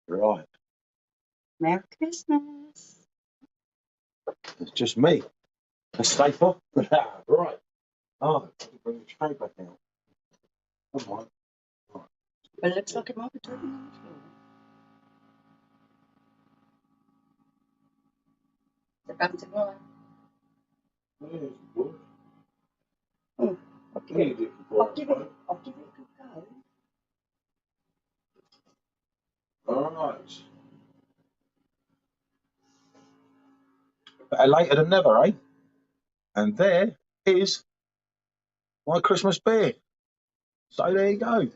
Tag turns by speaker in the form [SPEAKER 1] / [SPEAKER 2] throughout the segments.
[SPEAKER 1] Right.
[SPEAKER 2] Merry Christmas.
[SPEAKER 1] It's just me. That's safer. Right. Oh, bring the tray back out. Come on.
[SPEAKER 2] Well, it looks like it might be dripping on the floor. Is it back to line? Oh, I'll give it a good go.
[SPEAKER 1] All right. Better later than never, eh? And there is my Christmas beer. So there you go.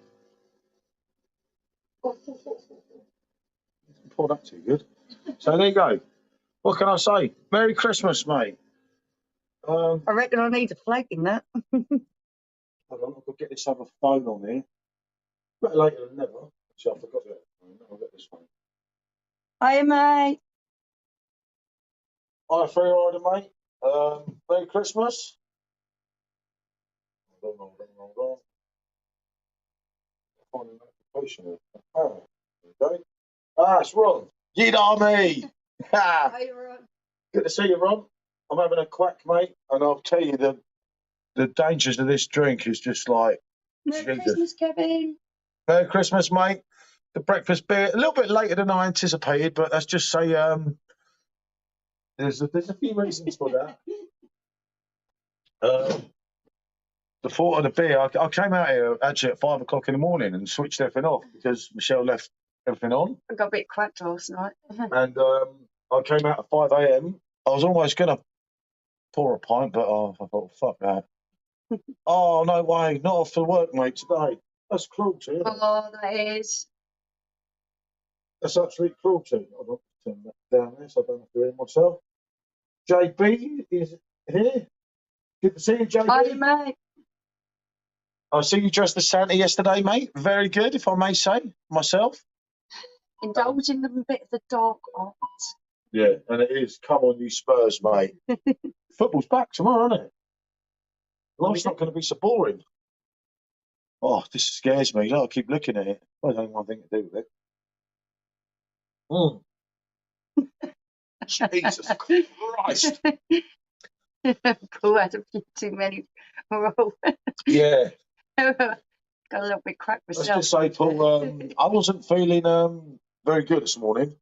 [SPEAKER 1] Poured up too good. So there you go. What can I say? Merry Christmas, mate.
[SPEAKER 2] I reckon I need a flag in that.
[SPEAKER 1] Hold on, I've got to get this other phone on here. Better later than never. Actually, I forgot that. I'll get this one.
[SPEAKER 2] Hiya, mate.
[SPEAKER 1] Hi, free rider, mate. Merry Christmas. Hold on. Find a notification here. Oh, there you go. Ah, it's Ron. You know me.
[SPEAKER 2] Hiya, Ron.
[SPEAKER 1] Good to see you, Ron. I'm having a quack, mate, and I'll tell you the dangers of this drink is just like
[SPEAKER 2] Merry
[SPEAKER 1] Jesus.
[SPEAKER 2] Christmas, Kevin.
[SPEAKER 1] Merry Christmas, mate. The breakfast beer a little bit later than I anticipated, but let's just say there's a few reasons for that. The thought of the beer, I came out here actually at 5 o'clock in the morning and switched everything off because Michelle left everything on.
[SPEAKER 2] I got a bit cracked last night.
[SPEAKER 1] And I came out at 5 a.m. I was almost going to pour a pint, but I thought, fuck that. Oh, no way, not off to work, mate, today. That's cruelty, isn't it?
[SPEAKER 2] Oh, that is.
[SPEAKER 1] That's absolute cruelty. I'll not turn that down there so I don't have to hear myself. JB is here. Good to see you, JB.
[SPEAKER 2] Hiya, mate.
[SPEAKER 1] I see you dressed as Santa yesterday, mate. Very good, if I may say myself.
[SPEAKER 2] Indulging in a bit of the dark art.
[SPEAKER 1] Yeah, and it is. Come on, you Spurs, mate. Football's back tomorrow, isn't it? Life's not going to be so boring. Oh, this scares me. Look, I keep looking at it. I don't have anything to do with it. Jesus Christ.
[SPEAKER 2] Paul had a few too many.
[SPEAKER 1] Yeah.
[SPEAKER 2] Got a little bit cracked myself.
[SPEAKER 1] Let's just say, Paul, I wasn't feeling very good this morning.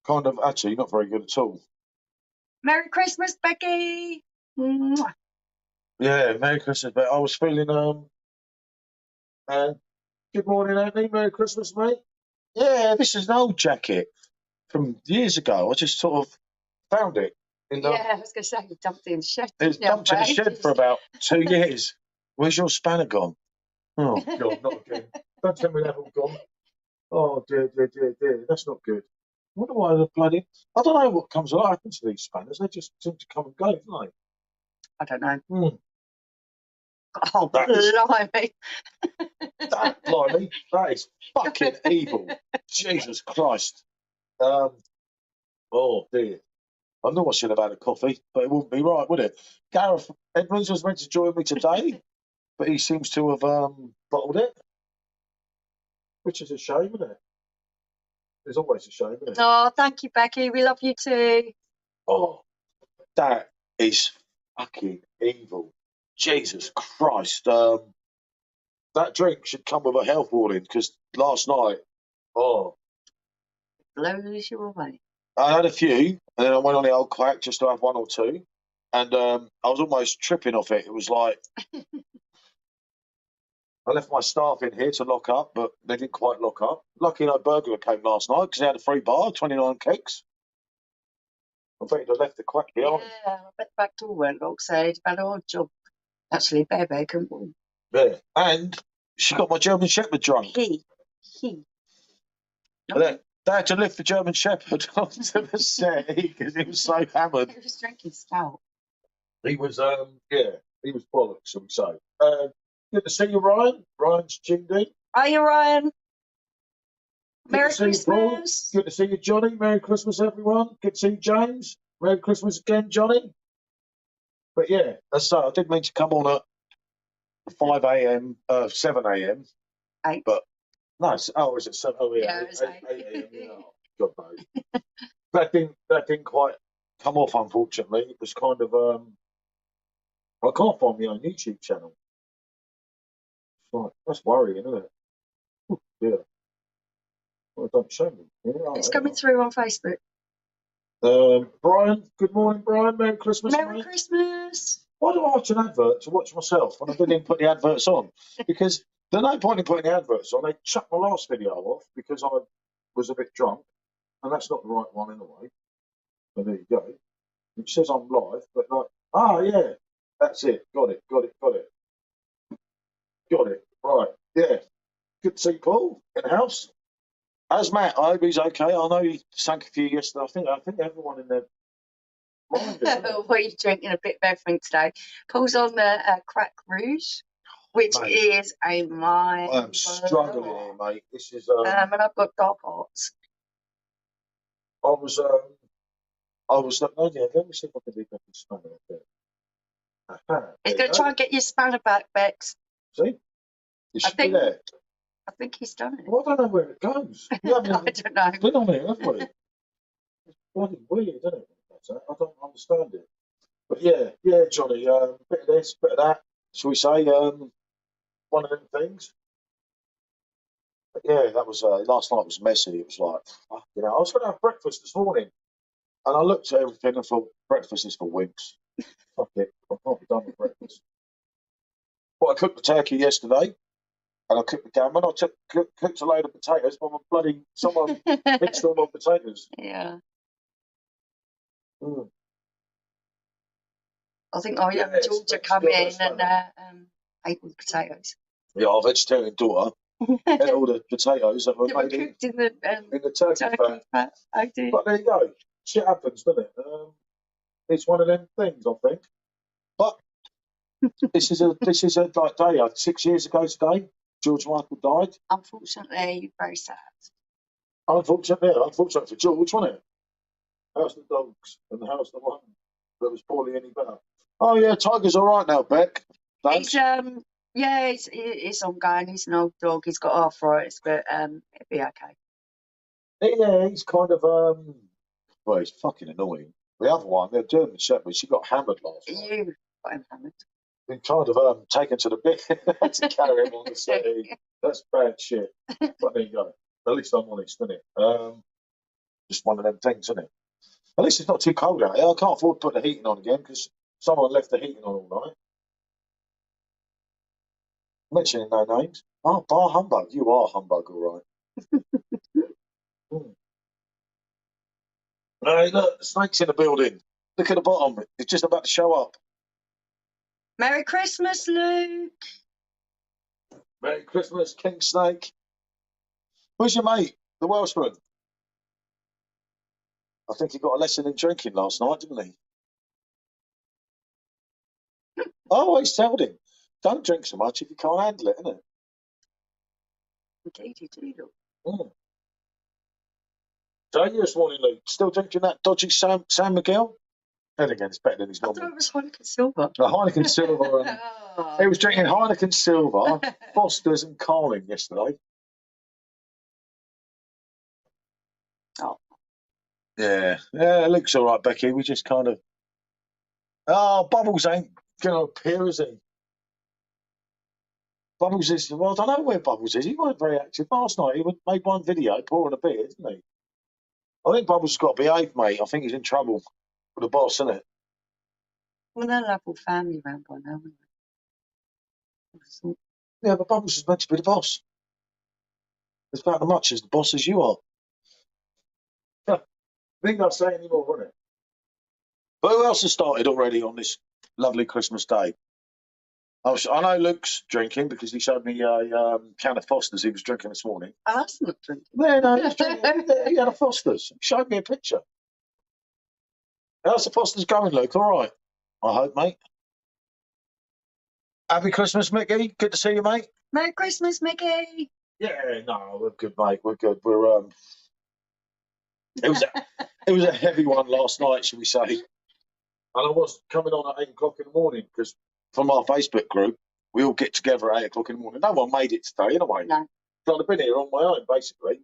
[SPEAKER 1] Kind of, actually, not very good at all.
[SPEAKER 2] Merry Christmas, Becky. Mwah.
[SPEAKER 1] Yeah, Merry Christmas, but I was feeling good morning, Anthony. Merry Christmas, mate. Yeah, this is an old jacket from years ago. I just sort of found it.
[SPEAKER 2] Yeah, I was going to say, you dumped it in the shed.
[SPEAKER 1] It was dumped in the shed for about 2 years. Where's your spanner gone? Oh, God, not again. Don't tell me they haven't gone. Oh, dear. That's not good. I wonder why the bloody... I don't know what happens to these spanners. They just seem to come and go, don't they?
[SPEAKER 2] I don't know.
[SPEAKER 1] Mm.
[SPEAKER 2] Oh, blimey.
[SPEAKER 1] Blimey, that is fucking evil. Jesus Christ. Oh, dear. I know I should have had a coffee, but it wouldn't be right, would it? Gareth Edmonds was meant to join me today, but he seems to have bottled it, which is a shame, isn't it? It's always a shame, isn't it?
[SPEAKER 2] Oh, thank you, Becky. We love you too.
[SPEAKER 1] Oh, that is fucking evil. Jesus Christ. That drink should come with a health warning because last night,
[SPEAKER 2] Blows you away.
[SPEAKER 1] I had a few, and then I went on the old quack just to have one or two, and I was almost tripping off it. It was like I left my staff in here to lock up, but they didn't quite lock up. Lucky no burglar came last night because they had a free bar, 29 cakes. I bet he'd have left the quack behind.
[SPEAKER 2] Yeah, I bet the back door weren't locked, so it's about an odd job. Actually, Bear couldn't walk.
[SPEAKER 1] Yeah, and she got my German Shepherd drunk.
[SPEAKER 2] He.
[SPEAKER 1] They had to lift the German Shepherd onto the settee because he was so hammered.
[SPEAKER 2] He was drinking stout.
[SPEAKER 1] He was, he was bollocks, shall we say. Good to see you, Ryan. Ryan's tuned in.
[SPEAKER 2] Hiya, Ryan.
[SPEAKER 1] Good
[SPEAKER 2] Merry
[SPEAKER 1] to see you, Paul.
[SPEAKER 2] Christmas.
[SPEAKER 1] Good to see you, Johnny. Merry Christmas, everyone. Good to see you, James. Merry Christmas again, Johnny. But yeah, I did mean to come on at 5 a.m., 7 a.m.
[SPEAKER 2] 8.
[SPEAKER 1] But No, oh, is it 7? Oh, yeah,
[SPEAKER 2] Yeah, it's
[SPEAKER 1] 8
[SPEAKER 2] 8.
[SPEAKER 1] a.m. Yeah, oh, God knows. That didn't quite come off, unfortunately. It was kind of I can't find my own YouTube channel. It's like, that's worrying, isn't it? Oh, yeah. Well, don't show me. Yeah,
[SPEAKER 2] It's
[SPEAKER 1] all
[SPEAKER 2] coming
[SPEAKER 1] right.
[SPEAKER 2] through on Facebook.
[SPEAKER 1] Brian, good morning, Brian. Merry Christmas,
[SPEAKER 2] Merry
[SPEAKER 1] mate.
[SPEAKER 2] Christmas.
[SPEAKER 1] Why do I watch an advert to watch myself when I didn't even put the adverts on? Because there's no point in putting the adverts on. They chucked my last video off because I was a bit drunk, and that's not the right one anyway. So there you go. It says I'm live, but like, yeah, that's it. Got it. Right, yeah. Good to see Paul in the house. As Matt, I hope he's okay. I know he sank a few yesterday. I think everyone in there.
[SPEAKER 2] What are you drinking? A bit of everything today. Paul's on the Crack Rouge, which
[SPEAKER 1] Mate,
[SPEAKER 2] is a mine.
[SPEAKER 1] I'm struggling here, mate. This is
[SPEAKER 2] and I've got dark arts.
[SPEAKER 1] I was like, oh yeah, let me see if I can do that in Spanish.
[SPEAKER 2] He's going to try and get your spanner back, Bex.
[SPEAKER 1] See? It should be
[SPEAKER 2] think-
[SPEAKER 1] there.
[SPEAKER 2] I think he's done it.
[SPEAKER 1] Well, I don't know where it goes. You haven't
[SPEAKER 2] I don't know.
[SPEAKER 1] been on it, have we? It's bloody weird, isn't it? I don't understand it. But yeah, Johnny, bit of this, bit of that. Shall we say, one of them things? But yeah, that was last night was messy. It was like, I was going to have breakfast this morning, and I looked at everything and thought, breakfast is for winks. Fuck it, I can't be done with breakfast. Well, I cooked the turkey yesterday, and I cooked the gammon. I cooked a load of potatoes, but someone mixed all my potatoes.
[SPEAKER 2] Yeah.
[SPEAKER 1] Mm.
[SPEAKER 2] I think I have Georgia come in and ate all the potatoes.
[SPEAKER 1] Yeah, our vegetarian daughter ate all the potatoes that were
[SPEAKER 2] They were
[SPEAKER 1] made
[SPEAKER 2] cooked in the
[SPEAKER 1] the turkey fat.
[SPEAKER 2] I do.
[SPEAKER 1] But there you go. Shit happens, doesn't it? It's one of them things, I think. But this is a like day. 6 years ago today, George Michael died.
[SPEAKER 2] Unfortunately, very sad.
[SPEAKER 1] Unfortunately for George, wasn't it? How's the dogs and how's the one that was poorly any better? Oh yeah, Tiger's all right now, Beck. Thanks.
[SPEAKER 2] It's ongoing. He's an old dog. He's got arthritis, but it'll be okay.
[SPEAKER 1] Yeah, he's kind of well, he's fucking annoying. The other one, the German Shepherd, she got hammered last night.
[SPEAKER 2] You got him hammered.
[SPEAKER 1] Been kind of taken to the bit to carry him on the city. That's bad shit. But there you go. At least I'm honest, isn't it? Just one of them things, isn't it? At least it's not too cold out here. I can't afford to put the heating on again because someone left the heating on all night. Mentioning no names. Oh, bar humbug. You are humbug, all right. Hey, look, the snake's in the building. Look at the bottom. It's just about to show up.
[SPEAKER 2] Merry Christmas, Luke.
[SPEAKER 1] Merry Christmas, King Snake. Where's your mate, the Welshman? I think he got a lesson in drinking last night, didn't he? I always told him, don't drink so much if you can't handle it, isn't it?
[SPEAKER 2] Indeed, you do, Luke.
[SPEAKER 1] Mm. So you this morning, Luke, still drinking that dodgy San Miguel? Then again, it's better than his
[SPEAKER 2] I
[SPEAKER 1] normal.
[SPEAKER 2] thought it was Heineken Silver.
[SPEAKER 1] The Heineken Silver. He was drinking Heineken Silver, Foster's and Carling yesterday.
[SPEAKER 2] Oh.
[SPEAKER 1] Yeah, it looks all right, Becky. We just kind of... Oh, Bubbles ain't going to appear, is he? Bubbles is... Well, I don't know where Bubbles is. He wasn't very active last night. He made one video pouring a beer, didn't he? I think Bubbles has got to behave, mate. I think he's in trouble with the boss, isn't it?
[SPEAKER 2] Well, they'll have all family around by now, wouldn't they?
[SPEAKER 1] Yeah, but Bubbles is meant to be the boss. As about as much as the boss as you are. I think I'll say any more, wouldn't it? But who else has started already on this lovely Christmas day? I know Luke's drinking because he showed me a can of Foster's he was drinking this morning.
[SPEAKER 2] Oh, that's not drinking.
[SPEAKER 1] Yeah, no, he was drinking. He had a Foster's. He showed me a picture. How's the Foster's going, Luke? All right, I hope, mate. Happy Christmas, Mickey. Good to see you, mate.
[SPEAKER 2] Merry Christmas, Mickey.
[SPEAKER 1] Yeah, no, we're good, mate. We're good. It was a heavy one last night, shall we say? And I was coming on at 8 o'clock in the morning because from our Facebook group, we all get together at 8 o'clock in the morning. No one made it today, anyway.
[SPEAKER 2] No.
[SPEAKER 1] So I'd have been here on my own, basically.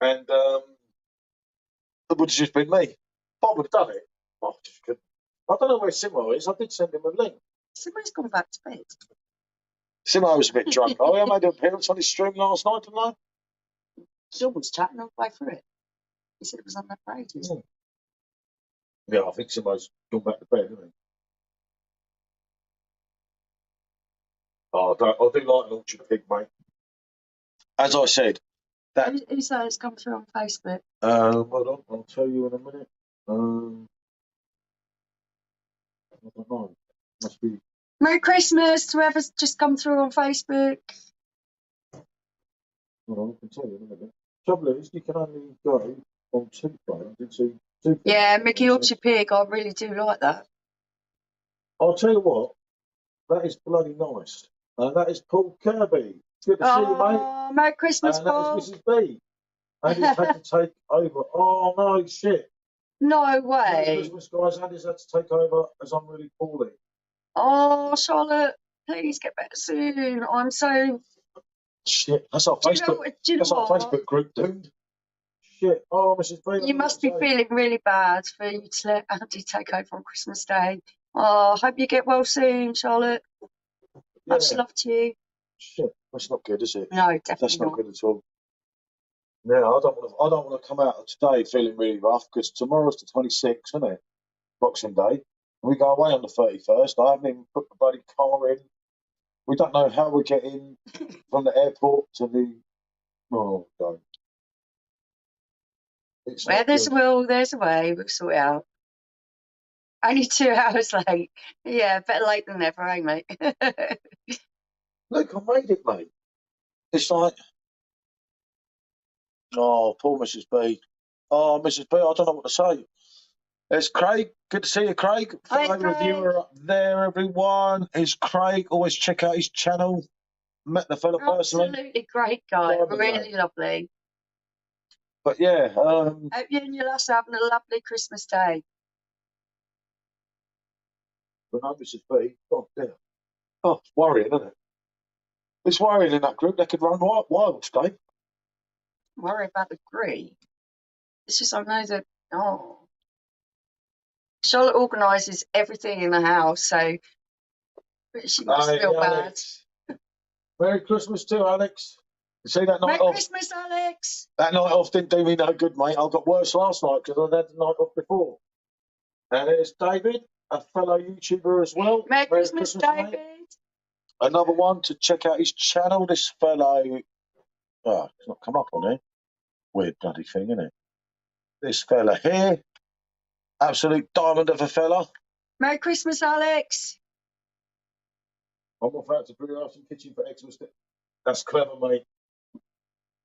[SPEAKER 1] And it would have just been me. But I would have done it. I just couldn't. I don't know where Simo is. I did send him a link.
[SPEAKER 2] Somebody's gone back to bed.
[SPEAKER 1] Simo was a bit drunk. Oh, I made an appearance on his stream last night, didn't I?
[SPEAKER 2] Sean was chatting all the way through it. He said it was on there for ages.
[SPEAKER 1] Yeah, I think Simo's gone back to bed, isn't he? Oh, I do like an orchard pig, mate. As I said, that.
[SPEAKER 2] Who's that? It's come through on Facebook.
[SPEAKER 1] Hold on, I'll tell you in a minute. I don't know. Must be.
[SPEAKER 2] Merry Christmas to whoever's just come through on Facebook.
[SPEAKER 1] Hold on, I can tell you in a minute. Trouble is, you can only go on 2 phones and see 2.
[SPEAKER 2] Yeah, Mickey Orchard Pig. I really do like that.
[SPEAKER 1] I'll tell you what, that is bloody nice. And that is Paul Kirby. Good to see you, mate.
[SPEAKER 2] Merry Christmas,
[SPEAKER 1] and
[SPEAKER 2] Paul.
[SPEAKER 1] that is Mrs. B. And he's had to take over. Oh, no, shit.
[SPEAKER 2] No
[SPEAKER 1] Merry
[SPEAKER 2] way.
[SPEAKER 1] Christmas, guys. Andy's had to take over as I'm really poorly.
[SPEAKER 2] Oh, Charlotte, please get better soon. I'm so.
[SPEAKER 1] Shit, that's our
[SPEAKER 2] Do you know
[SPEAKER 1] Facebook.
[SPEAKER 2] what?
[SPEAKER 1] That's our Facebook group, dude. Shit. Oh, Mrs. B.
[SPEAKER 2] You must be feeling really bad for you to let Andy take over on Christmas Day. Oh, I hope you get well soon, Charlotte. Much love to you.
[SPEAKER 1] Shit, that's not good, is it?
[SPEAKER 2] No, definitely
[SPEAKER 1] That's not good at all. Yeah, I don't want to come out of today feeling really rough because tomorrow's the 26th, isn't it? Boxing Day. We go away on the 31st. I haven't even put the bloody car in. We don't know how we're getting from the airport to the. Oh, God.
[SPEAKER 2] Where there's a will, there's a way. We'll sort it out. Only 2 hours late. Yeah, better late than never, eh, mate?
[SPEAKER 1] Look, I made it, mate. It's like, oh, poor Mrs. B. Oh, Mrs. B, I don't know what to say. There's Craig. Good to see you, Craig. Fellow reviewer up there, everyone. Is Craig. Always check out his channel. Met the fella personally.
[SPEAKER 2] Absolutely great guy. Really lovely.
[SPEAKER 1] But yeah.
[SPEAKER 2] Hope you and your lass are having a lovely Christmas day.
[SPEAKER 1] But no, Mrs. B. God damn. Oh, it's worrying, isn't it? It's worrying in that group. They could run wild today.
[SPEAKER 2] Worry about the group. It's just I know that. Oh. Charlotte organises everything in the house, so she must feel bad.
[SPEAKER 1] Merry Christmas too, Alex. You see that night
[SPEAKER 2] Merry
[SPEAKER 1] off?
[SPEAKER 2] Christmas, Alex.
[SPEAKER 1] That night off didn't do me no good, mate. I got worse last night because I'd had the night off before. And there's David, a fellow YouTuber as well.
[SPEAKER 2] Merry Christmas, David.
[SPEAKER 1] Mate. Another one to check out his channel. This fellow. Oh, it's not come up on here. Weird bloody thing, isn't it? This fella here. Absolute diamond of a fella.
[SPEAKER 2] Merry Christmas, Alex.
[SPEAKER 1] I'm off out to Brewhouse and Kitchen for Xmas. That's clever, mate.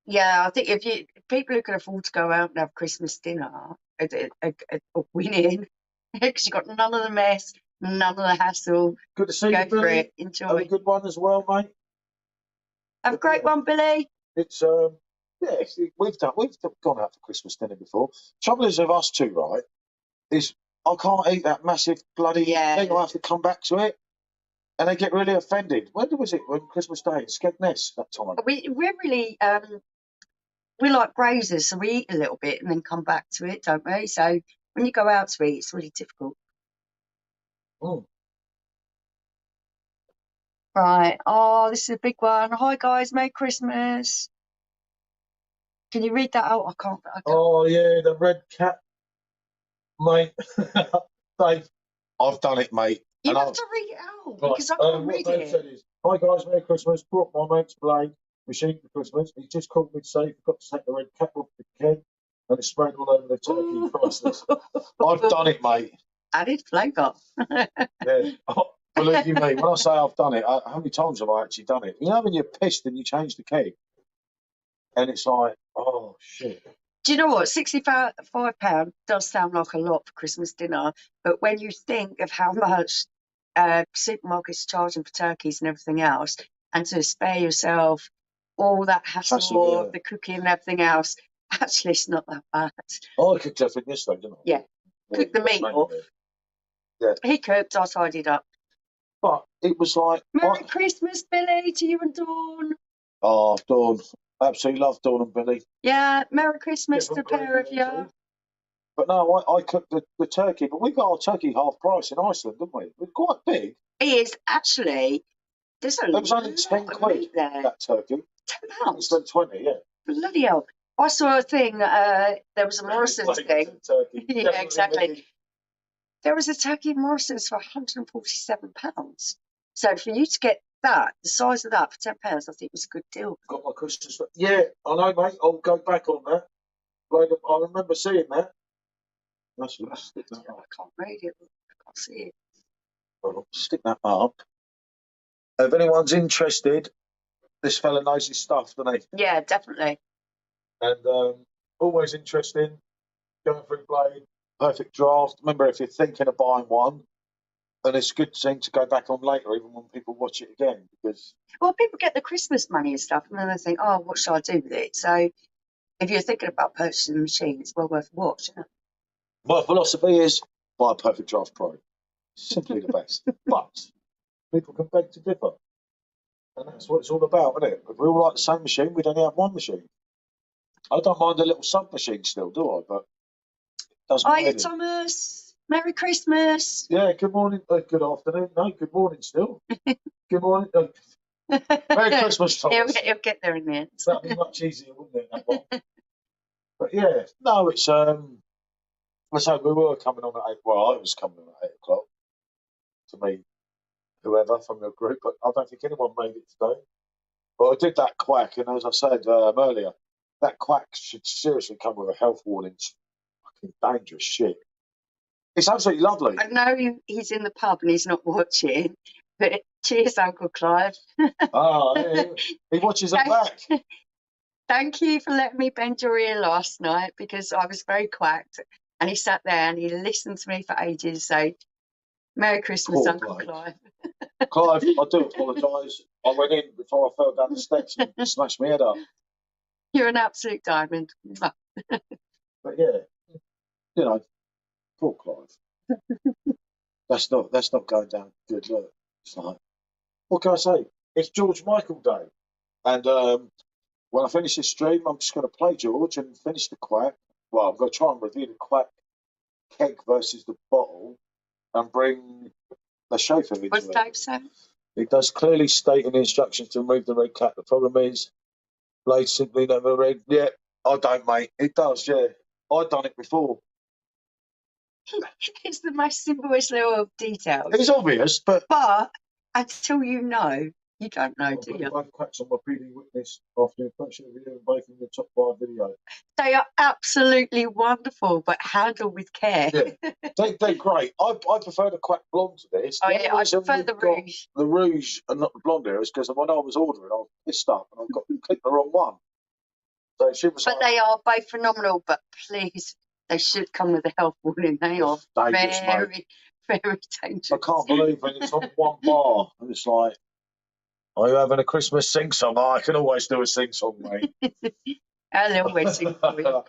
[SPEAKER 2] Yeah, I think if people who can afford to go out and have Christmas dinner are winning because you've got none of the mess, none of the hassle.
[SPEAKER 1] Good to see you,
[SPEAKER 2] Go for
[SPEAKER 1] Billy.
[SPEAKER 2] it. Enjoy.
[SPEAKER 1] Have a good one as well, mate.
[SPEAKER 2] Have a great one, Billy.
[SPEAKER 1] It's we've gone out for Christmas dinner before. Trouble is with us two, right? Is I can't eat that massive bloody thing. I have to come back to it, and they get really offended. When was it? When Christmas Day? Skegness that time.
[SPEAKER 2] We're really we're like grazers, so we eat a little bit and then come back to it, don't we? So when you go out to eat, it's really difficult.
[SPEAKER 1] Mm.
[SPEAKER 2] Right. Oh, this is a big one. Hi guys, Merry Christmas. Can you read that out? I can't.
[SPEAKER 1] Oh yeah, the red cat, mate. Dave, I've done it, mate.
[SPEAKER 2] You have to read it out because I can't read
[SPEAKER 1] what Dave said is, hi guys, Merry Christmas. Brought my mate's Blade machine for Christmas. He just called me to say he forgot to take the red cap off the can and it's sprayed all over the turkey. Priceless. I've done it, mate.
[SPEAKER 2] Added flavour.
[SPEAKER 1] Yeah. Believe you me, when I say I've done it, how many times have I actually done it? You know when you're pissed and you change the key? And it's like, oh, shit.
[SPEAKER 2] Do you know what? £65 does sound like a lot for Christmas dinner, but when you think of how much supermarkets are charging for turkeys and everything else, and to spare yourself all that hassle of the cooking and everything else, actually it's not that bad.
[SPEAKER 1] Oh, I cooked everything yesterday, didn't I?
[SPEAKER 2] Yeah. Cooked the meat off. Yeah. He cooked, I tidied up.
[SPEAKER 1] But it was like...
[SPEAKER 2] Merry Christmas, Billy, to you and Dawn.
[SPEAKER 1] Oh, Dawn. Absolutely love Dawn and Billy.
[SPEAKER 2] Yeah, Merry Christmas to
[SPEAKER 1] Different
[SPEAKER 2] the pair of
[SPEAKER 1] gravy,
[SPEAKER 2] you.
[SPEAKER 1] actually. But no, I cooked the turkey, but we got our turkey half price in Iceland, didn't we? It was quite big.
[SPEAKER 2] It is actually, there's a
[SPEAKER 1] It was only
[SPEAKER 2] lot
[SPEAKER 1] 10
[SPEAKER 2] of
[SPEAKER 1] quid,
[SPEAKER 2] meat there.
[SPEAKER 1] that turkey.
[SPEAKER 2] £10.
[SPEAKER 1] We spent 20, yeah.
[SPEAKER 2] Bloody hell. I saw a thing, there was a Morrison's thing.
[SPEAKER 1] Turkey.
[SPEAKER 2] Yeah,
[SPEAKER 1] Definitely
[SPEAKER 2] exactly.
[SPEAKER 1] Mickey.
[SPEAKER 2] There was a turkey Morrison's for £147. So for you to get that, the size of that for £10, I think it was a good deal.
[SPEAKER 1] Got my Christmas. Yeah, I know, mate. I'll go back on that. I remember seeing that. Stick that
[SPEAKER 2] I
[SPEAKER 1] up.
[SPEAKER 2] can't read it. I can't see it.
[SPEAKER 1] I'll stick that up. If anyone's interested, this fella knows his stuff, doesn't he?
[SPEAKER 2] Yeah, definitely.
[SPEAKER 1] And always interesting. Going through Blade, perfect draft. Remember, if you're thinking of buying one, and it's a good thing to go back on later, even when people watch it again, because
[SPEAKER 2] Well, people get the Christmas money and stuff, and then they think, oh, what shall I do with it? So if you're thinking about purchasing a machine, it's well worth a watch, isn't it?
[SPEAKER 1] my philosophy is buy a perfect draft pro. Simply the best. But people can beg to differ. And that's what it's all about, isn't it? If we all like the same machine, we'd only have one machine. I don't mind a little sub machine still, do I? But it doesn't
[SPEAKER 2] Hiya,
[SPEAKER 1] really.
[SPEAKER 2] Thomas. Merry Christmas.
[SPEAKER 1] Yeah, good morning. Good afternoon. No, good morning still. Good morning. Merry Christmas, Thomas.
[SPEAKER 2] He'll get there in the end.
[SPEAKER 1] That'd be much easier, wouldn't it? That one? But yeah, no, it's I say we were coming on at 8. Well, I was coming on at 8 o'clock to meet whoever from your group, but I don't think anyone made it today. But I did that quack, and as I said earlier, that quack should seriously come with a health warning. It's fucking dangerous shit. It's absolutely lovely.
[SPEAKER 2] I know he's in the pub and he's not watching, but cheers, Uncle Clive.
[SPEAKER 1] Yeah, he watches it back.
[SPEAKER 2] Thank you for letting me bend your ear last night, because I was very quacked, and he sat there and he listened to me for ages. So, Merry Christmas,
[SPEAKER 1] Poor
[SPEAKER 2] Uncle
[SPEAKER 1] bloke.
[SPEAKER 2] Clive.
[SPEAKER 1] Clive, I do apologise. I went in before I fell down the steps and smashed my head up.
[SPEAKER 2] You're an absolute diamond.
[SPEAKER 1] But yeah, you know, poor Clive. That's not going down good. Look, it's like, what can I say? It's George Michael Day, and when I finish this stream, I'm just going to play George and finish the quack. Well, I'm going to try and review the quack keg versus the bottle, and bring the chauffeur into
[SPEAKER 2] What's
[SPEAKER 1] it.
[SPEAKER 2] Dave saying?
[SPEAKER 1] It does clearly state in the instructions to remove the red cap. The problem is, Blade simply never read. Yeah, I don't, mate. It does, yeah. I've done it before.
[SPEAKER 2] It's the most simplest little details.
[SPEAKER 1] It's obvious, but
[SPEAKER 2] until you know, you don't know, do you?
[SPEAKER 1] both quacks on my PD witness after the approaching video and both in the top 5 video.
[SPEAKER 2] They are absolutely wonderful, but handled with care.
[SPEAKER 1] Yeah, they're great. I prefer the quack blonde to this.
[SPEAKER 2] Oh,
[SPEAKER 1] The
[SPEAKER 2] yeah,
[SPEAKER 1] only
[SPEAKER 2] I
[SPEAKER 1] reason
[SPEAKER 2] prefer
[SPEAKER 1] we've
[SPEAKER 2] the
[SPEAKER 1] got
[SPEAKER 2] rouge.
[SPEAKER 1] the rouge and not the blonde here is because when I was ordering, I was pissed up and I got clicked the wrong one. So she was
[SPEAKER 2] But
[SPEAKER 1] like,
[SPEAKER 2] they are both phenomenal, but please, they should come with a health warning. They are
[SPEAKER 1] dangerous,
[SPEAKER 2] very,
[SPEAKER 1] mate.
[SPEAKER 2] very dangerous.
[SPEAKER 1] I can't believe when it's on one bar and it's like, are you having a Christmas sing song? Oh, I can always do a sing song, mate.
[SPEAKER 2] I'll always sing for you.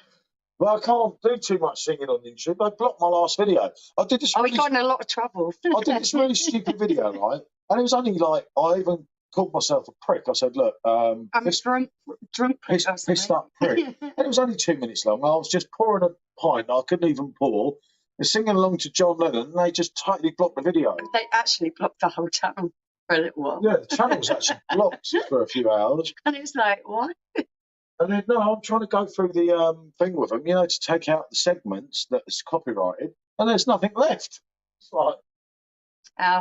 [SPEAKER 1] Well, I can't do too much singing on YouTube. They blocked my last video. I did this.
[SPEAKER 2] Oh, we got in a lot of trouble.
[SPEAKER 1] I did this really stupid video, right? And it was only like I even called myself a prick. I said, "Look,
[SPEAKER 2] I'm drunk,
[SPEAKER 1] pissed up prick." And it was only 2 minutes long. I was just pouring a pint I couldn't even pour, and singing along to John Lennon, and they just totally blocked the video.
[SPEAKER 2] They actually blocked the whole channel for a little while.
[SPEAKER 1] Yeah, the channel was actually blocked for a few hours.
[SPEAKER 2] And it's like, what?
[SPEAKER 1] And then, no, I'm trying to go through the thing with them, to take out the segments that's copyrighted, and there's nothing left. It's like,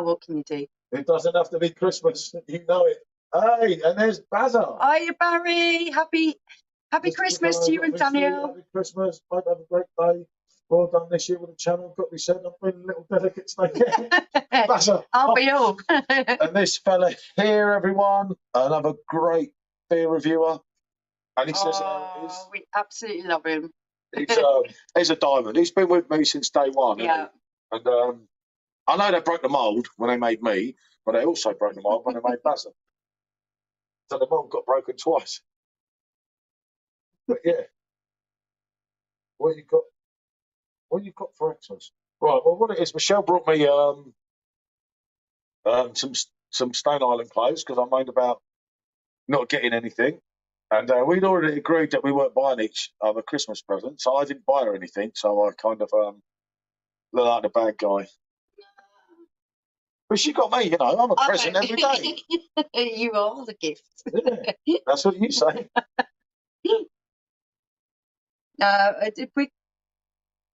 [SPEAKER 2] What can you do?
[SPEAKER 1] it doesn't have to be Christmas, you know it. Hey, and there's Bazza.
[SPEAKER 2] Hiya, Barry. Happy Christmas to you and Daniel.
[SPEAKER 1] Happy Christmas. Hope you have a great day. Well done this year with the channel. Got to be said, I'm feeling a little delicate today. Bazza.
[SPEAKER 2] Aren't we all?
[SPEAKER 1] And this fella here, everyone, another great beer reviewer. And he says how it is.
[SPEAKER 2] We absolutely love him.
[SPEAKER 1] He's a diamond. He's been with me since day one.
[SPEAKER 2] Yeah.
[SPEAKER 1] And I know they broke the mould when they made me, but they also broke the mould when they made Bazza. So the mould got broken twice. But yeah. What you got? What you got for Xmas? Right. Well, what it is, Michelle brought me some Stone Island clothes because I made about not getting anything. And we'd already agreed that we weren't buying each other Christmas presents, so I didn't buy her anything. So I kind of looked like the bad guy. But she got me, you know. I'm a present every day.
[SPEAKER 2] You are the gift.
[SPEAKER 1] Yeah, that's what you say.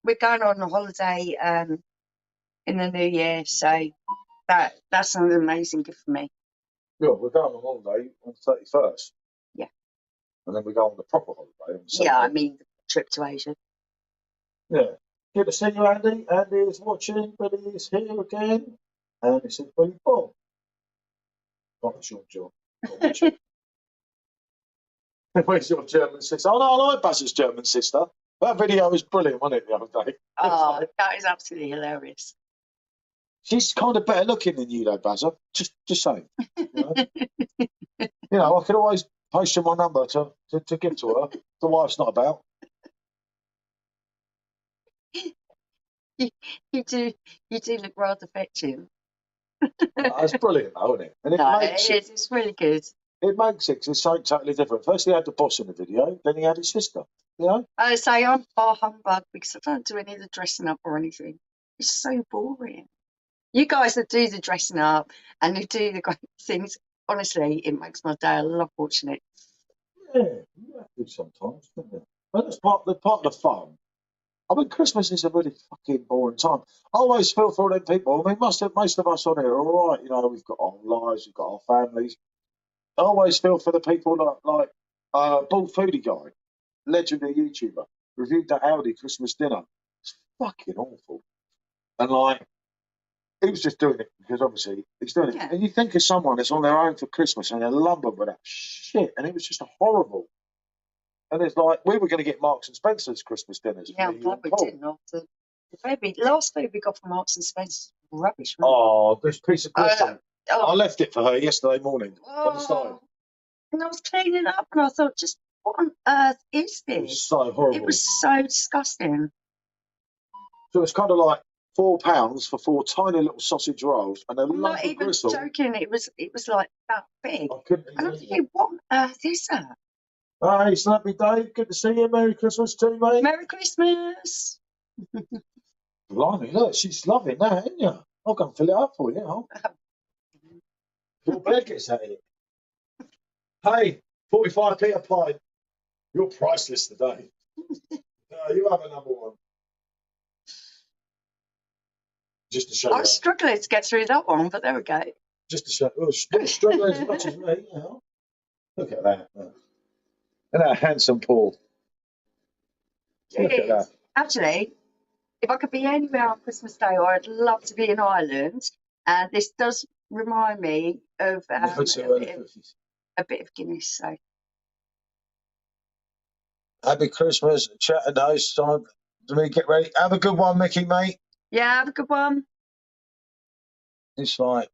[SPEAKER 2] We're going on a holiday in the new year, so that's an amazing gift for me.
[SPEAKER 1] Yeah, we're going on holiday on the 31st.
[SPEAKER 2] Yeah.
[SPEAKER 1] And then we go on the proper holiday on the 2nd.
[SPEAKER 2] Yeah, I mean the trip to Asia.
[SPEAKER 1] Yeah. Good to see you, Andy. Andy is watching, but he is here again. And he said, "Well, Bob." What's your job? Where's your German sister? Oh, no, I like Buzz's German sister. That video was brilliant, wasn't it, the other day?
[SPEAKER 2] Oh, that is absolutely hilarious.
[SPEAKER 1] She's kind of better looking than you, though, Buzzer. Just saying. You know, I could always post you my number to give to her. The wife's not about.
[SPEAKER 2] You do look rather fetching.
[SPEAKER 1] That's brilliant, though, isn't it? And
[SPEAKER 2] it's really good.
[SPEAKER 1] It makes it, 'cause it's something totally different. First, he had the boss in the video, then he had his sister. You know?
[SPEAKER 2] I say I'm bar humbug because I don't do any of the dressing up or anything. It's so boring. You guys that do the dressing up and you do the great things, honestly, it makes my day. I love watching it.
[SPEAKER 1] Yeah, you have to sometimes, don't you? But that's part of the fun. I mean, Christmas is a really fucking boring time. I always feel for all them people. I mean, most of us on here are all right. You know, we've got our lives, we've got our families. I always feel for the people like Bald Foodie Guy, legendary YouTuber, reviewed that Audi Christmas dinner. It's fucking awful. And like, he was just doing it because obviously he's doing it.
[SPEAKER 2] Yeah.
[SPEAKER 1] And you think of someone that's on their own for Christmas and they're lumbered with that shit, and it was just horrible. And it's like, we were going to get Marks and Spencer's Christmas dinners.
[SPEAKER 2] Yeah, I'm glad we didn't. After the last food we got from Marks and Spencer's rubbish. Wasn't
[SPEAKER 1] Oh, this piece of Christmas.
[SPEAKER 2] Oh.
[SPEAKER 1] I left it for her yesterday morning on the side.
[SPEAKER 2] And I was cleaning it up and I thought, just what on earth is this?
[SPEAKER 1] It was so horrible.
[SPEAKER 2] It was so disgusting.
[SPEAKER 1] So it's kind of like £4 for 4 tiny little sausage rolls and a
[SPEAKER 2] I'm
[SPEAKER 1] lump
[SPEAKER 2] not
[SPEAKER 1] of
[SPEAKER 2] even
[SPEAKER 1] gristle.
[SPEAKER 2] joking. It was like that big.
[SPEAKER 1] I couldn't
[SPEAKER 2] And I'm
[SPEAKER 1] even eat it.
[SPEAKER 2] thinking, what on earth is that?
[SPEAKER 1] Hey, Slappy Dave, good to see you. Merry Christmas too, mate.
[SPEAKER 2] Merry Christmas.
[SPEAKER 1] Blimey, look, she's loving that, isn't you? I'll go and fill it up for you. Your bed gets at it. Hey, 45p a pint. You're priceless today. You have a number one. Just to show
[SPEAKER 2] I was struggling to get through that one, but there we go.
[SPEAKER 1] Just to show you're struggling as much as me. You know? Look at that. And that handsome Paul. Look at that.
[SPEAKER 2] Actually, if I could be anywhere on Christmas Day, I'd love to be in Ireland. And this does remind me of a bit of Guinness. So.
[SPEAKER 1] Happy Christmas, chat and host time. Let me get ready. Have a good one, Mickey, mate.
[SPEAKER 2] Yeah, have a good one.
[SPEAKER 1] It's like,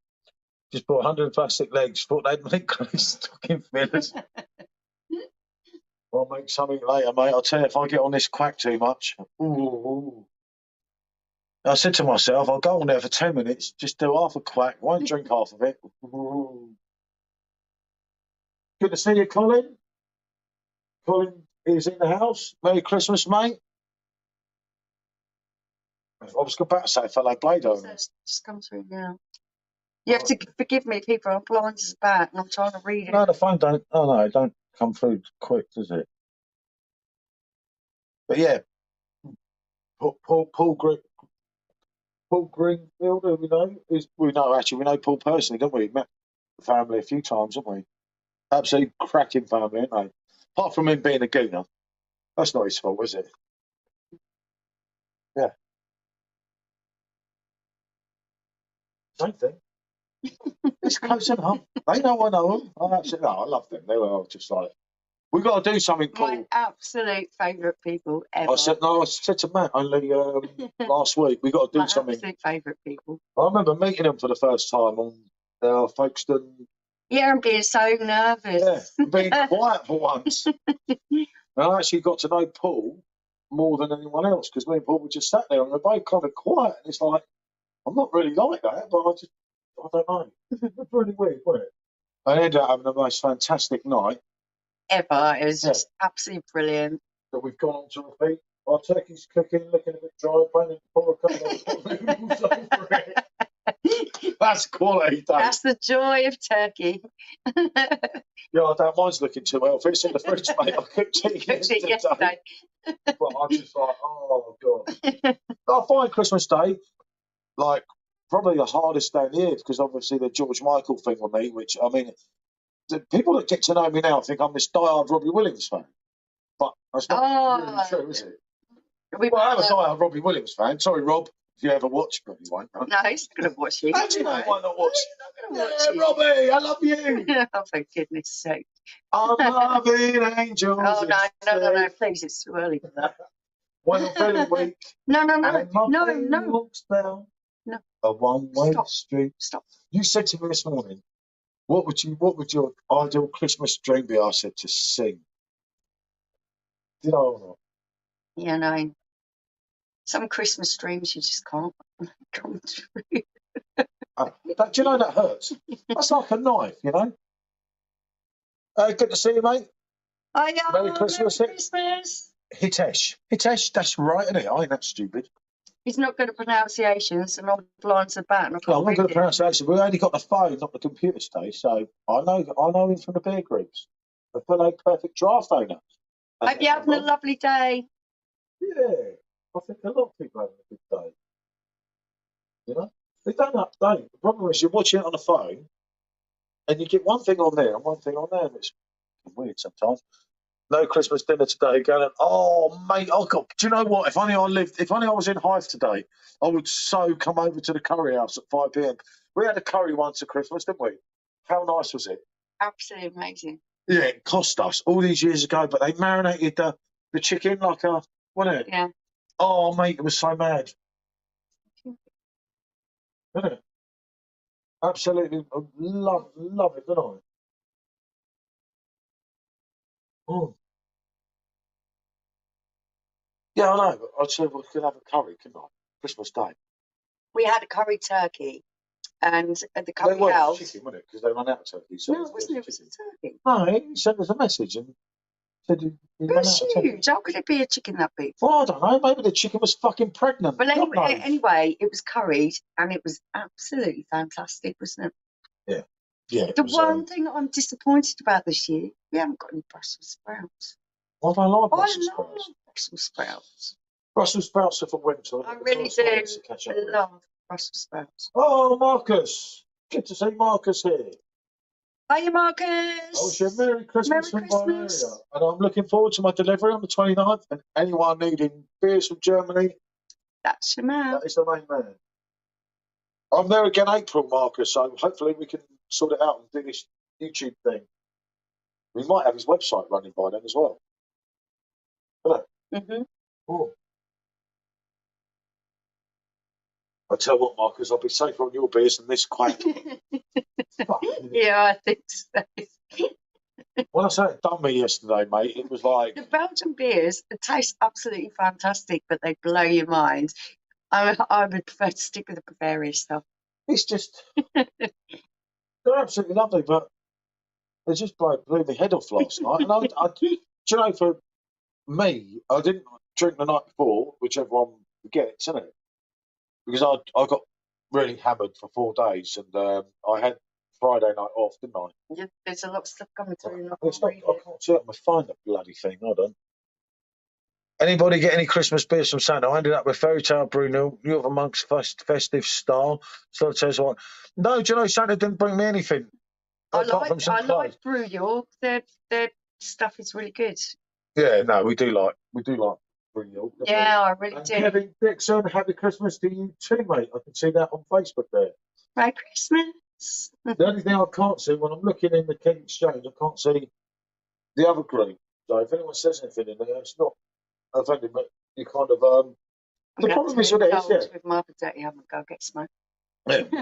[SPEAKER 1] just bought 100 plastic legs. Thought they'd make great stocking fillers. I'll make something later, mate. I'll tell you, if I get on this quack too much. Ooh. I said to myself, I'll go on there for 10 minutes, just do half a quack, won't drink half of it. Ooh. Good to see you, Colin. Colin is in the house. Merry Christmas, mate. I was about to say fellow Blado.
[SPEAKER 2] Just come through now. You have to forgive me, people. I'm blind as a bat and I'm trying to read it.
[SPEAKER 1] No, the phone don't. Oh no, it don't come through quick, does it? But yeah, Paul Greenfield, who we know, we know Paul personally, don't we? Met the family a few times, haven't we? Absolutely cracking family, aren't they? Apart from him being a gooner, that's not his fault, is it? Yeah. Same thing. It's close enough. They know I know them. I love them. They were just like, we've got to do something, Paul.
[SPEAKER 2] My absolute favourite people ever.
[SPEAKER 1] I said to Matt only last week, we got to do something.
[SPEAKER 2] Absolute favourite people. I
[SPEAKER 1] remember meeting them for the first time on Folkestone.
[SPEAKER 2] Yeah, I'm being so nervous.
[SPEAKER 1] Yeah, being quiet for once. And I actually got to know Paul more than anyone else because me and Paul were just sat there and we're both kind of quiet. And it's like, I'm not really like that, but I don't know. It's really weird, wasn't it? I ended up having the most fantastic night
[SPEAKER 2] Ever. It was just absolutely brilliant.
[SPEAKER 1] that we've gone on to repeat. Our turkey's cooking, looking a bit dry, planning to pour a couple of noodles over it. That's quality, Dave.
[SPEAKER 2] That's the joy of turkey.
[SPEAKER 1] Yeah, I don't mine's looking too well. If it's in the fridge, mate, I cooked it yesterday. But I'm just like, oh, God. I find Christmas Day, like, probably the hardest day of the year because obviously the George Michael thing on me, which, I mean, the people that get to know me now think I'm this diehard Robbie Williams fan. But that's not really true, is it? Well, I'm a diehard Robbie Williams fan. Sorry, Rob, if you ever watch, but you won't.
[SPEAKER 2] No, he's not going to watch you.
[SPEAKER 1] How do you know why not watch?
[SPEAKER 2] He's not going to watch you.
[SPEAKER 1] Robbie, I love you.
[SPEAKER 2] Oh, for goodness sake.
[SPEAKER 1] I'm loving angels.
[SPEAKER 2] Oh, no, please, it's too early for that.
[SPEAKER 1] When I'm feeling weak.
[SPEAKER 2] No.
[SPEAKER 1] And my brain walks down a one-way street.
[SPEAKER 2] Stop.
[SPEAKER 1] You said to me this morning, what would your ideal Christmas dream be? I said to sing. Did I or not?
[SPEAKER 2] Yeah, no. Some Christmas dreams you just can't come true.
[SPEAKER 1] Do you know that hurts? That's like a knife, you know. Good to see you, mate. Merry Christmas.
[SPEAKER 2] Merry Christmas.
[SPEAKER 1] Hitesh, that's right, isn't it? I ain't that stupid.
[SPEAKER 2] He's not good at pronunciations, and I'm blind to that. And
[SPEAKER 1] I'm not good at pronunciation. We only got the phone, not the computer today, so I know him from the beer groups. The fellow perfect draft owner.
[SPEAKER 2] Hope you're having a lovely day.
[SPEAKER 1] Yeah, I think a lot of people are having a good day. You know, they don't update. The problem is you're watching it on the phone, and you get one thing on there and one thing on there, and it's weird sometimes. No Christmas dinner today. Going, oh mate, do you know what? If only I was in Hive today, I would so come over to the curry house at 5 p.m. We had a curry once at Christmas, didn't we? How nice was it?
[SPEAKER 2] Absolutely amazing.
[SPEAKER 1] Yeah, it cost us all these years ago, but they marinated the chicken like wasn't it?
[SPEAKER 2] Yeah.
[SPEAKER 1] Oh mate, it was so mad. Isn't it? Absolutely love it, don't I? Oh. Yeah, I know, but I'd say we could have a curry, couldn't I? Christmas Day.
[SPEAKER 2] We had a curry turkey, and at the curry
[SPEAKER 1] They weren't
[SPEAKER 2] house.
[SPEAKER 1] chicken, wasn't it? Because they ran out of turkey. So
[SPEAKER 2] No, it wasn't. It was a turkey.
[SPEAKER 1] No, he sent us a message and said he
[SPEAKER 2] It
[SPEAKER 1] ran
[SPEAKER 2] was
[SPEAKER 1] out of turkey.
[SPEAKER 2] huge. How could it be a chicken that big?
[SPEAKER 1] Well, I don't know. Maybe the chicken was fucking pregnant.
[SPEAKER 2] Well,
[SPEAKER 1] God knows.
[SPEAKER 2] anyway, it was curried, and it was absolutely fantastic, wasn't it?
[SPEAKER 1] Yeah. Yeah.
[SPEAKER 2] The one thing I'm disappointed about this year, we haven't got any Brussels sprouts.
[SPEAKER 1] Well, I like
[SPEAKER 2] I
[SPEAKER 1] Brussels
[SPEAKER 2] love
[SPEAKER 1] sprouts.
[SPEAKER 2] Brussels sprouts.
[SPEAKER 1] Brussels sprouts are for winter.
[SPEAKER 2] I really do. I love Brussels sprouts.
[SPEAKER 1] Oh, Marcus. Good to see Marcus here.
[SPEAKER 2] Hiya, Marcus.
[SPEAKER 1] I wish you a Merry Christmas
[SPEAKER 2] Merry
[SPEAKER 1] from
[SPEAKER 2] Christmas.
[SPEAKER 1] Valeria. And I'm looking forward to my delivery on the 29th. And anyone needing beers from Germany,
[SPEAKER 2] That's your man.
[SPEAKER 1] that is the main man. I'm there again April, Marcus, so hopefully we can sort it out and do this YouTube thing. We might have his website running by then as well.
[SPEAKER 2] Mm-hmm.
[SPEAKER 1] Oh. I tell you what, Marcus, I'll be safer on your beers than this quack.
[SPEAKER 2] Yeah, I think so.
[SPEAKER 1] When I said it done me yesterday, mate, it was like...
[SPEAKER 2] The Belgian beers, they taste absolutely fantastic, but they blow your mind. I would prefer to stick with the Bavaria stuff.
[SPEAKER 1] It's just... They're absolutely lovely, but they just blew my head off last night. And do you know, for me, I didn't drink the night before, which everyone gets, isn't it? Because I got really hammered for 4 days, and I had Friday night off, didn't I?
[SPEAKER 2] Yeah, there's a lot of stuff coming through.
[SPEAKER 1] I can't see it on my phone, that bloody thing. Hold on. Anybody get any Christmas beers from Santa? I ended up with Fairy Tale Brew, New of Amongst Festive Star. So it says what? No, do you know Santa didn't bring me anything.
[SPEAKER 2] I like Brew York. Their stuff is really good.
[SPEAKER 1] Yeah, no, we do like Brew York.
[SPEAKER 2] Yeah, I really do.
[SPEAKER 1] Kevin Dixon, happy Christmas to you too, mate. I can see that on Facebook there.
[SPEAKER 2] Merry Christmas.
[SPEAKER 1] The only thing I can't see when I'm looking in the Kent Exchange, I can't see the other group. So if anyone says anything in there, it's not offending, but you kind of the problem is with it is,
[SPEAKER 2] with Martha Daddy, I'm gonna go get smoked.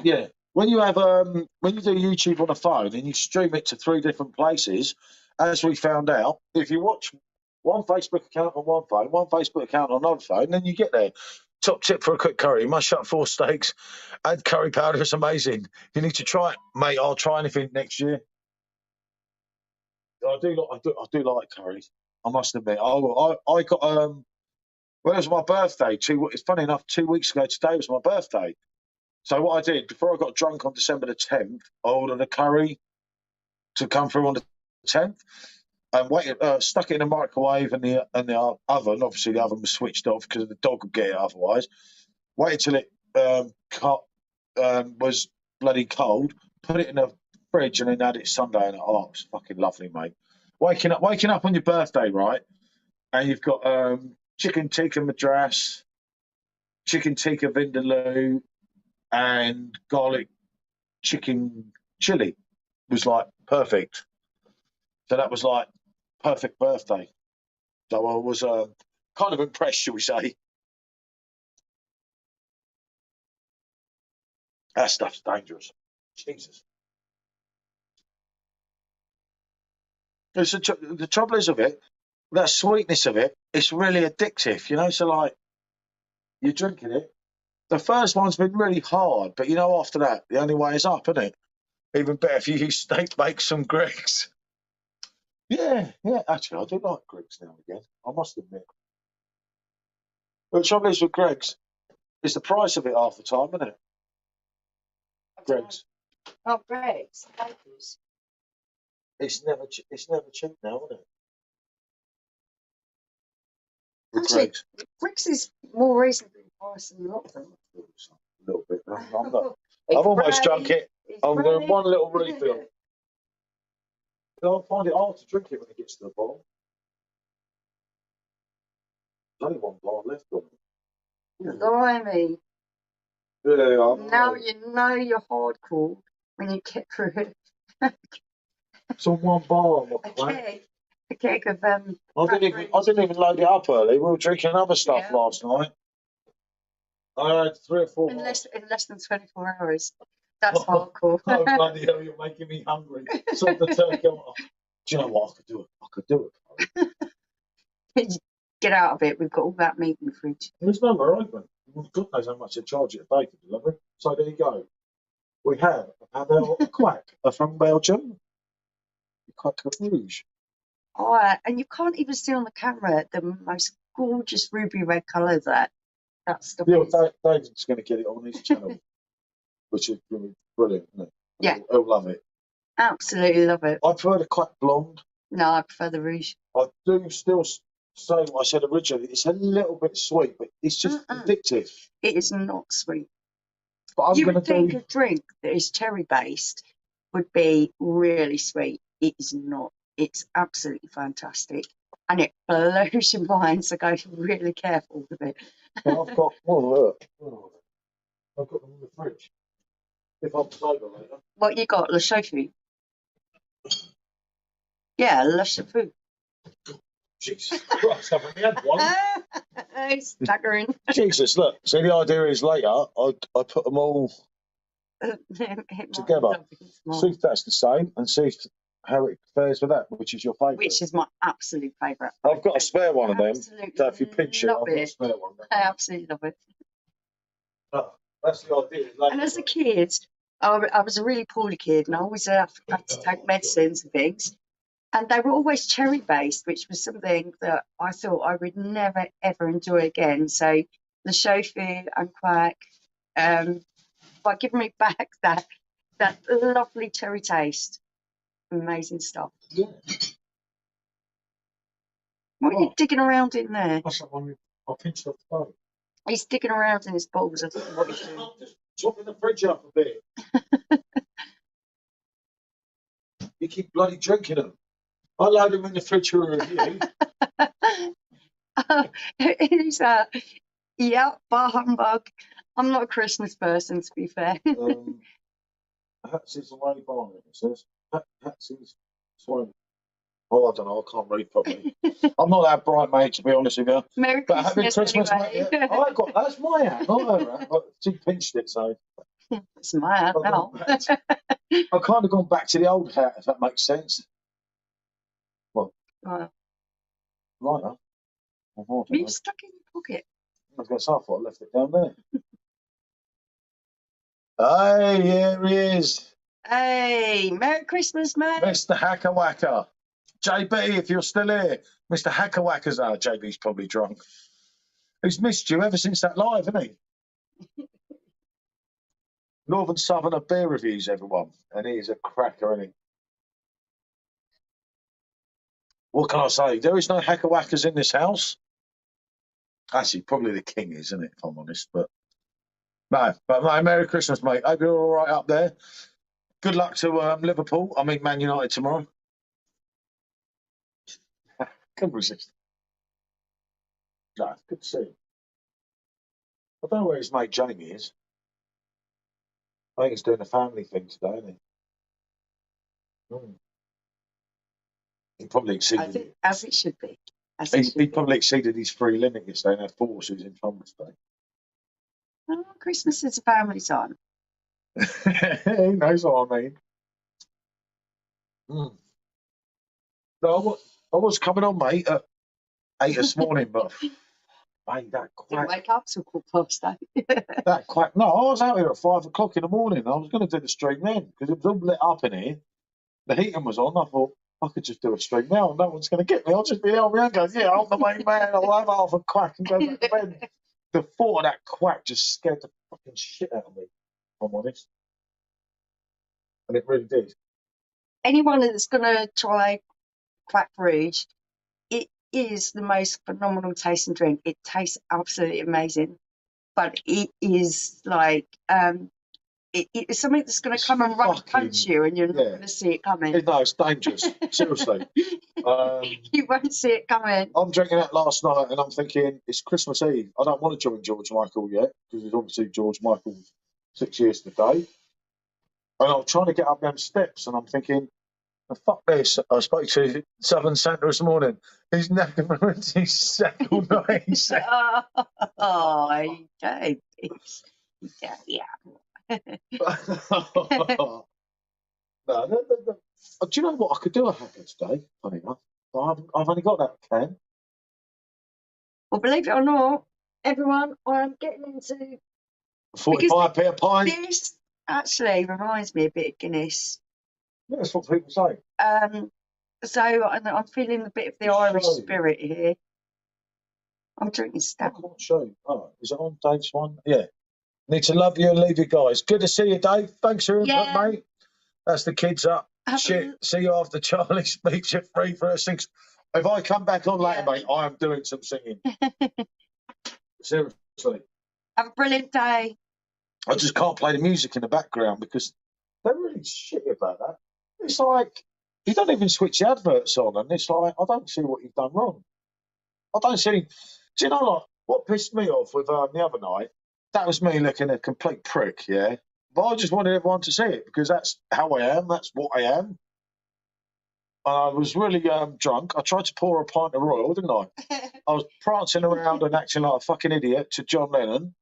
[SPEAKER 1] Yeah. When you have when you do YouTube on a phone and you stream it to 3 different places, as we found out, if you watch one Facebook account on one phone, one Facebook account on another phone, then you get there. Top tip for a quick curry: mash up 4 steaks, add curry powder. It's amazing. You need to try it, mate. I'll try anything next year. I do like curries. I must admit. I got well, it was my birthday. It's funny enough. 2 weeks ago today was my birthday. So what I did before I got drunk on December the 10th, I ordered a curry to come through on the 10th, and stuck it in the microwave and the oven. Obviously, the oven was switched off because the dog would get it otherwise. Waited till it was bloody cold. Put it in the fridge and then had it Sunday, and oh, it was fucking lovely, mate. Waking up on your birthday, right? And you've got chicken tikka madras, chicken tikka vindaloo, and garlic chicken chili. Was like perfect. So that was like perfect birthday. So I was kind of impressed, shall we say. That stuff's dangerous. Jesus. The trouble is of it, that sweetness of it, it's really addictive, you know? So, like, you're drinking it. The first one's been really hard, but, you know, after that, the only way is up, isn't it? Even better if you use steak, make some Greggs. Yeah, actually, I do like Greggs now and again, I must admit. But the trouble is with Greggs, it's the price of it half the time, isn't it? Greggs.
[SPEAKER 2] Oh, Greggs. Thanks.
[SPEAKER 1] It's never cheap now, is it?
[SPEAKER 2] Actually, Greggs is more reasonably priced than a lot of them.
[SPEAKER 1] A little bit. I've almost drunk it. I'm doing one little refill. I find it hard to drink it when it gets to the bottom. There's only one bar left on it.
[SPEAKER 2] Blimey.
[SPEAKER 1] Yeah,
[SPEAKER 2] now you know you're hardcore when you get through it.
[SPEAKER 1] It's on one bar.
[SPEAKER 2] A keg of
[SPEAKER 1] I didn't even load it up early. We were drinking other stuff last night. I had 3 or 4
[SPEAKER 2] in less than 24 hours. That's hardcore.
[SPEAKER 1] Oh, bloody hell, you're making me hungry. So the turkey. Do you know what? I could do it.
[SPEAKER 2] Get out of it. We've got all that meat in the fridge.
[SPEAKER 1] There's nowhere open. God knows how much they charge it a day for delivery. So there you go. We have a Pavel Quack from Belgium. Quack Rouge.
[SPEAKER 2] Oh, and you can't even see on the camera the most gorgeous ruby red colour that stuff is.
[SPEAKER 1] David's going to get it on his channel, which is going to be brilliant, isn't it?
[SPEAKER 2] Yeah.
[SPEAKER 1] He'll love it.
[SPEAKER 2] Absolutely love it.
[SPEAKER 1] I prefer the Quack Blonde.
[SPEAKER 2] No, I prefer the Rouge.
[SPEAKER 1] I do still say what I said originally. It's a little bit sweet, but it's just addictive.
[SPEAKER 2] It is not sweet.
[SPEAKER 1] But
[SPEAKER 2] you would think a drink that is cherry based would be really sweet. It is not. It's absolutely fantastic, and it blows your mind. So go really careful with it.
[SPEAKER 1] Well, I've got look. I've got them in the fridge. If I'm sober later.
[SPEAKER 2] What you got? Le Chauffu. Yeah, Le Chauffu.
[SPEAKER 1] Jesus Christ, I've only had one.
[SPEAKER 2] It's staggering.
[SPEAKER 1] Jesus, look. See, the idea is later I put them all together. See if that's the same, and see how it fares with that, which is your favourite.
[SPEAKER 2] Which is my absolute favourite.
[SPEAKER 1] I've got a spare one of them.
[SPEAKER 2] Absolutely.
[SPEAKER 1] So if you pinch it, I've got a spare one.
[SPEAKER 2] I absolutely love it.
[SPEAKER 1] Oh, that's the idea.
[SPEAKER 2] And as a kid, I was a really poorly kid, and I always had to take medicines and things. And they were always cherry based, which was something that I thought I would never ever enjoy again. So the Chauffu and Quack, by giving me back that lovely cherry taste, amazing stuff.
[SPEAKER 1] Yeah.
[SPEAKER 2] What are you digging around in there?
[SPEAKER 1] That's the one I pinched off the boat.
[SPEAKER 2] He's digging around in his balls. I don't know what he's doing.
[SPEAKER 1] I'm just chopping the fridge up a bit. You keep bloody drinking them. I load them in the fridge for a review.
[SPEAKER 2] Who's that? Yeah, bar humbug. I'm not a Christmas person, to be fair.
[SPEAKER 1] Hats is away barn, it says. Hats is swine. Oh, I don't know. I can't read properly. I'm not that bright, mate, to be honest with you.
[SPEAKER 2] Merry
[SPEAKER 1] but
[SPEAKER 2] Christmas,
[SPEAKER 1] anyway. Mate. Yeah. That's my hat, not her hat. She pinched it, so.
[SPEAKER 2] It's my hat now.
[SPEAKER 1] I've kind of gone back to the old hat, if that makes sense. Well,
[SPEAKER 2] right.
[SPEAKER 1] Right.
[SPEAKER 2] You stuck in your pocket.
[SPEAKER 1] I was going to say, I thought I left it down there. Hey, here he is.
[SPEAKER 2] Hey, Merry Christmas, mate.
[SPEAKER 1] Mr. Hacker Whacker. JB, if you're still here, Mr. Hackerwackers. JB's probably drunk. He's missed you ever since that live, hasn't he? Northern Southerner beer reviews, everyone. And he is a cracker, isn't he? What can I say? There is no Hackerwackers in this house. Actually, probably the king is, isn't it, if I'm honest. But no, Merry Christmas, mate. Hope you're all right up there. Good luck to Liverpool. I mean, Man United tomorrow. Couldn't resist. No, good to see him. I don't know where his mate Jamie is. I think he's doing a family thing today, isn't he? He probably exceeded it.
[SPEAKER 2] As it should be.
[SPEAKER 1] He probably exceeded his free limit yesterday and had forces in Trump's Day.
[SPEAKER 2] Oh, Christmas is a family time.
[SPEAKER 1] He knows what I mean. No, I was coming on, mate, at 8 this morning, but mate, that quack.
[SPEAKER 2] Didn't wake up till 8:15.
[SPEAKER 1] That quack. No, I was out here at 5 o'clock in the morning. I was going to do the stream then because it was all lit up in here. The heating was on. I thought I could just do a stream now. No one's going to get me. I'll just be out and go, yeah, I'm the main man. I'll have half a quack and go back to bed. The thought of that quack just scared the fucking shit out of me, if I'm honest. And it really did.
[SPEAKER 2] Anyone that's going to try Quack Rouge, it is the most phenomenal tasting drink. It tastes absolutely amazing, but it is like it's something that's going to come and run and punch you, and you're not going to see it coming.
[SPEAKER 1] No, it's dangerous. Seriously.
[SPEAKER 2] You won't see it coming. I'm
[SPEAKER 1] drinking that last night, and I'm thinking it's Christmas Eve. I don't want to join George Michael yet because it's obviously George Michael's 6 years today. And I'm trying to get up them steps, and I'm thinking, oh, fuck this. I spoke to Southern Santa this morning. He's never ruined his second night.
[SPEAKER 2] Oh, okay. Yeah.
[SPEAKER 1] No, do you know what? I could do a hacker today, funny enough. I've only got that can.
[SPEAKER 2] Well, believe it or not, everyone, I'm getting into
[SPEAKER 1] 45p a pint.
[SPEAKER 2] This actually reminds me a bit of Guinness.
[SPEAKER 1] Yeah, that's what people say.
[SPEAKER 2] So I'm feeling a bit of the Irish spirit here. I'm drinking stout.
[SPEAKER 1] I can't show you. Oh, is it on Dave's one? Yeah. Need to love you and leave you guys. Good to see you, Dave. Thanks for your input, mate. That's the kids up. Shit. See you after Charlie's speech at 3 for a 6. If I come back on later, mate, I am doing some singing. Seriously.
[SPEAKER 2] Have a brilliant day.
[SPEAKER 1] I just can't play the music in the background because they're really shitty about that. It's like you don't even switch the adverts on, and it's like I don't see what you've done wrong. I don't see. Do you know like what pissed me off with the other night? That was me looking a complete prick, yeah. But I just wanted everyone to see it because that's how I am. That's what I am. And I was really drunk. I tried to pour a pint of Royal, didn't I? I was prancing around and acting like a fucking idiot to John Lennon.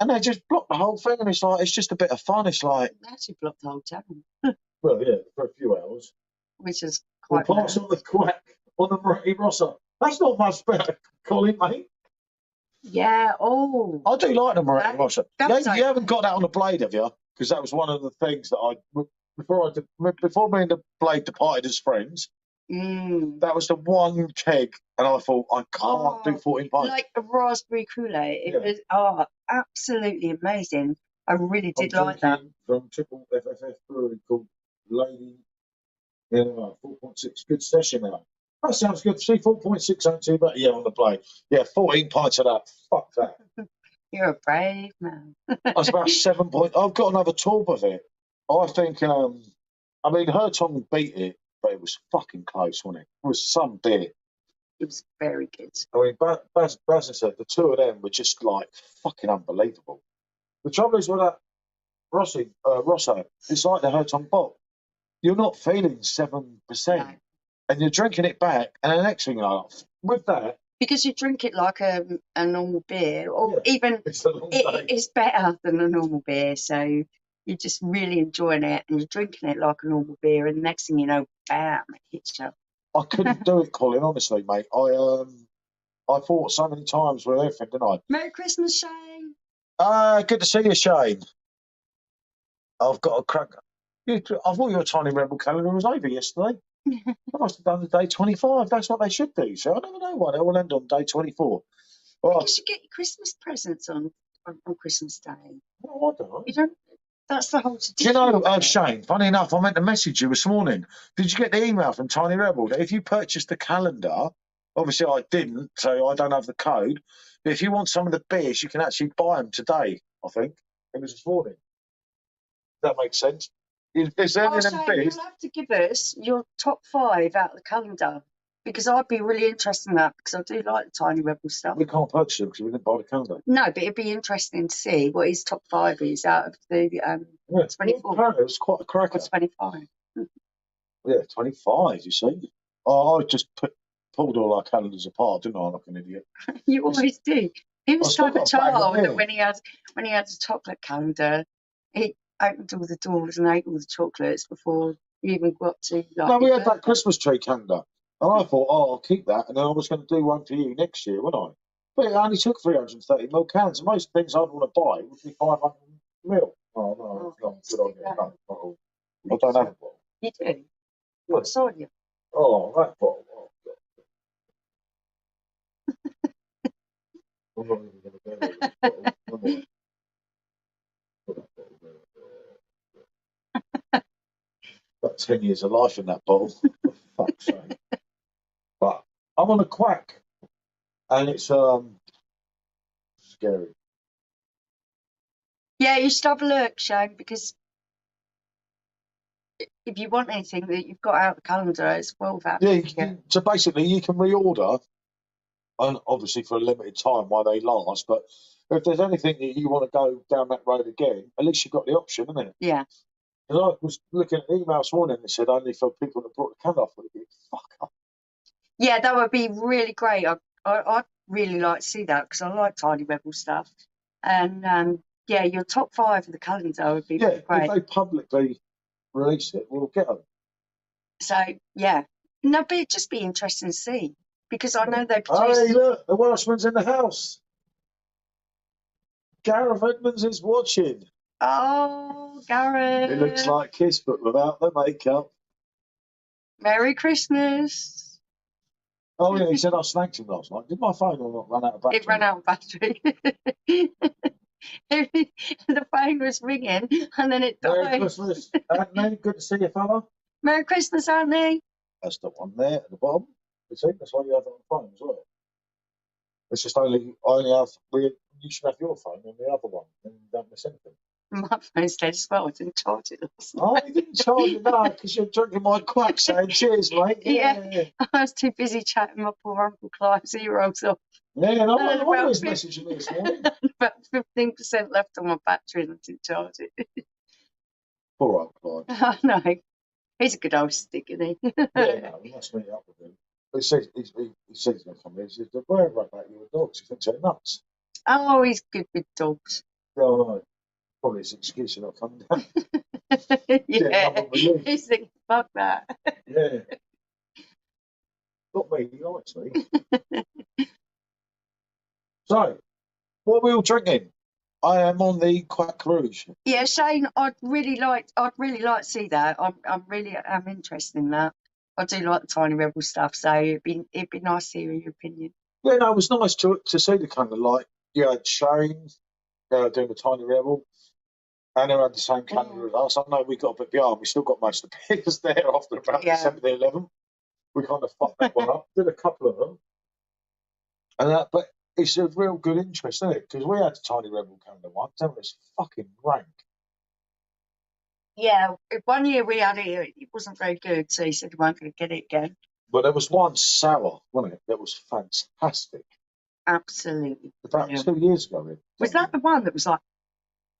[SPEAKER 1] And they just blocked the whole thing. And it's like, it's just a bit of fun. It's like...
[SPEAKER 2] They actually blocked the whole channel.
[SPEAKER 1] Well, yeah, for a few hours.
[SPEAKER 2] Which is quite...
[SPEAKER 1] We'll pass on the quack on the Moretti Rossa. That's not much better, Colin, mate.
[SPEAKER 2] Yeah, oh.
[SPEAKER 1] I do like the Moretti Rossa. You haven't got that on the Blade, have you? Because that was one of the things that before me and the Blade departed as friends, that was the one keg, and I thought, I can't do 14 pints.
[SPEAKER 2] Like a raspberry Kool-Aid. It was absolutely amazing. I really did like that.
[SPEAKER 1] From Triple FFF Brewery called Lady 4.6. Good session now. That sounds good. See, 4.6 ain't too bad. Yeah, on the Blade. Yeah, 14 pints of that. Fuck that.
[SPEAKER 2] You're a brave man.
[SPEAKER 1] That's about 7 points. I've got another tub of it. I think, I mean, her tongue beat it, but it was fucking close, wasn't it? It was some beer.
[SPEAKER 2] It was very good.
[SPEAKER 1] I mean, Baz said the two of them were just like fucking unbelievable. The trouble is with that Rosso, it's like the Herton Bock. You're not feeling 7%, and you're drinking it back, and the next thing with that.
[SPEAKER 2] Because you drink it like a normal beer, or even it's better than a normal beer. So you're just really enjoying it, and you're drinking it like a normal beer, and the next thing you know, bam, it hits you.
[SPEAKER 1] I couldn't do it, Colin, honestly, mate. I fought so many times with everything, didn't I?
[SPEAKER 2] Merry Christmas, Shane.
[SPEAKER 1] Good to see you, Shane. I've got a crack. I thought your tiny rebel calendar was over yesterday. I must have done the day 25. That's what they should do. So I never know why they will end on day 24. Well,
[SPEAKER 2] Because you get your Christmas presents on Christmas Day.
[SPEAKER 1] well, I don't know.
[SPEAKER 2] You don't. That's the whole
[SPEAKER 1] Do
[SPEAKER 2] tradition.
[SPEAKER 1] you know,
[SPEAKER 2] of it.
[SPEAKER 1] Shane, funny enough, I meant to message you this morning. Did you get the email from Tiny Rebel that if you purchased the calendar, obviously I didn't, so I don't have the code, but if you want some of the beers, you can actually buy them today, I think. It was this morning. That makes sense. Is there any of them
[SPEAKER 2] Shane,
[SPEAKER 1] beers?
[SPEAKER 2] you'll have to give us your top 5 out of the calendar because I'd be really interested in that because I do like the Tiny Rebel stuff.
[SPEAKER 1] We can't purchase them because we didn't buy the calendar.
[SPEAKER 2] No, but it'd be interesting to see what his top 5 is out of the
[SPEAKER 1] Yeah.
[SPEAKER 2] 24
[SPEAKER 1] Well, apparently it was quite a
[SPEAKER 2] or
[SPEAKER 1] cracker.
[SPEAKER 2] 25.
[SPEAKER 1] Yeah, 25, you see. Oh, I just pulled all our calendars apart, didn't I, like an idiot?
[SPEAKER 2] You always do. He was
[SPEAKER 1] still
[SPEAKER 2] type of
[SPEAKER 1] got a bag of
[SPEAKER 2] child that
[SPEAKER 1] beer.
[SPEAKER 2] when he had a chocolate calendar, he opened all the doors and ate all the chocolates before you even got to like.
[SPEAKER 1] No, we
[SPEAKER 2] your
[SPEAKER 1] had that
[SPEAKER 2] birthday.
[SPEAKER 1] Christmas tree calendar. And I thought, oh, I'll keep that. And then I was going to do one for you next year, wasn't I? But it only took 330ml cans. And most things I'd want to buy would be 500ml. Oh, no, that's not good idea. No, not all. I don't have a bottle.
[SPEAKER 2] You do? What side you?
[SPEAKER 1] Oh, that bottle. Oh, God. I'm not even going to go there with this bottle, am I? Put that bottle there. Got 10 years of life in that bottle. For fuck's sake. But I'm on a quack. And it's scary.
[SPEAKER 2] Yeah, you should have a look, Shane, because if you want anything that you've got out the calendar, it's well valued.
[SPEAKER 1] Yeah, so basically you can reorder, and obviously for a limited time while they last. But if there's anything that you want to go down that road again, at least you've got the option, isn't it?
[SPEAKER 2] Yeah.
[SPEAKER 1] Because I was looking at the email this morning that said only for people that brought the can off. Fuck up.
[SPEAKER 2] Yeah, that would be really great. I'd really like to see that because I like Tiny Rebel stuff. And yeah, your top 5 of the calendar would be
[SPEAKER 1] Yeah,
[SPEAKER 2] great.
[SPEAKER 1] if they publicly release it, we'll get them.
[SPEAKER 2] So yeah, no, but it'd just be interesting to see because I know they produce.
[SPEAKER 1] Hey, look, the Welshman's in the house. Gareth Edmonds is watching.
[SPEAKER 2] Oh, Gareth!
[SPEAKER 1] It looks like Kiss, but without the makeup.
[SPEAKER 2] Merry Christmas.
[SPEAKER 1] Oh yeah, he said I snagged him last night. Did my phone not run out of battery?
[SPEAKER 2] It ran out of battery. The phone was ringing and then it died.
[SPEAKER 1] Merry Christmas, Anthony. Good to see you, fella.
[SPEAKER 2] Merry Christmas, Anthony.
[SPEAKER 1] That's the one there at the bottom. You see, that's why you have it on the phone as well. It's just I only have. You should have your phone on the other one, and you don't miss anything.
[SPEAKER 2] My phone's dead as well. I didn't charge it last night.
[SPEAKER 1] Oh, you didn't charge it now because you're drinking my quack saying cheers, mate.
[SPEAKER 2] Yeah. I was too busy chatting my poor Uncle Clive's ears off.
[SPEAKER 1] Yeah, and I
[SPEAKER 2] And
[SPEAKER 1] was
[SPEAKER 2] about
[SPEAKER 1] messaging me this morning.
[SPEAKER 2] About 15% left on my battery and I didn't charge it.
[SPEAKER 1] Poor old Clyde.
[SPEAKER 2] I know. He's a good old stick, isn't he?
[SPEAKER 1] Yeah, no, we must meet up with him. But he says he's going to come here. He says, "Where about your dogs?" He thinks they're nuts.
[SPEAKER 2] Oh, he's good with dogs.
[SPEAKER 1] Yeah, I know. Probably it's an excuse for not coming down.
[SPEAKER 2] Yeah. He's thinking, fuck that.
[SPEAKER 1] Yeah. Not me, he likes me. So, what are we all drinking? I am on the Quack Rouge.
[SPEAKER 2] Yeah, Shane, I'd really like to see that. I'm interested in that. I do like the Tiny Rebel stuff, so it'd be nice to hear your opinion.
[SPEAKER 1] Yeah, no, it was nice to see the kind of like you had Shane doing the Tiny Rebel, and they had the same calendar as us. I know we got a bit behind. We still got most of the beers there after about December the 11th. We kind of fucked that one up. Did a couple of them, and but it's a real good interest, isn't it? Because we had the Tiny Rebel calendar once, and it was fucking rank.
[SPEAKER 2] Yeah, 1 year we had it wasn't very good, so he said we weren't going to get it again.
[SPEAKER 1] But there was one sour, wasn't it? That was fantastic.
[SPEAKER 2] Absolutely.
[SPEAKER 1] About 2 years ago.
[SPEAKER 2] Was that the one that was like?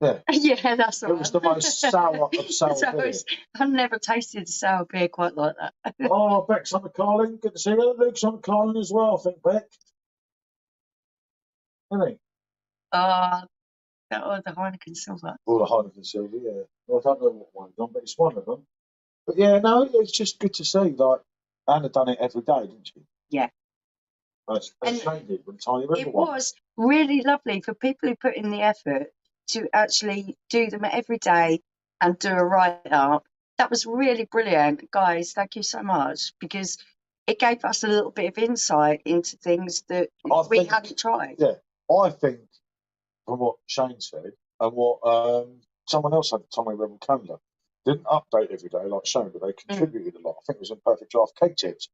[SPEAKER 1] Yeah.
[SPEAKER 2] Yeah, that's the one.
[SPEAKER 1] It was the most sour of sour beer.
[SPEAKER 2] I've never tasted a sour beer quite like that.
[SPEAKER 1] Oh, Beck's on the calling. Good to see you. Luke's on the calling as well, I think, Beck. Isn't he?
[SPEAKER 2] The Heineken Silver.
[SPEAKER 1] Or the Heineken Silver, yeah. Well, I don't know what one's on, but it's one of them. But yeah, no, it's just good to see. Like, Anna done it every day, didn't she?
[SPEAKER 2] Yeah.
[SPEAKER 1] That's Shane did with Tiny Rebel.
[SPEAKER 2] It was really lovely for people who put in the effort to actually do them every day and do a write-up That was really brilliant, guys. Thank you so much, because it gave us a little bit of insight into things that we hadn't tried.
[SPEAKER 1] Yeah, I think from what Shane said and what someone else had, Tommy Rebel Calendar, didn't update every day like Shane, but they contributed a lot. I think it was in Perfect Draft Cake Tips.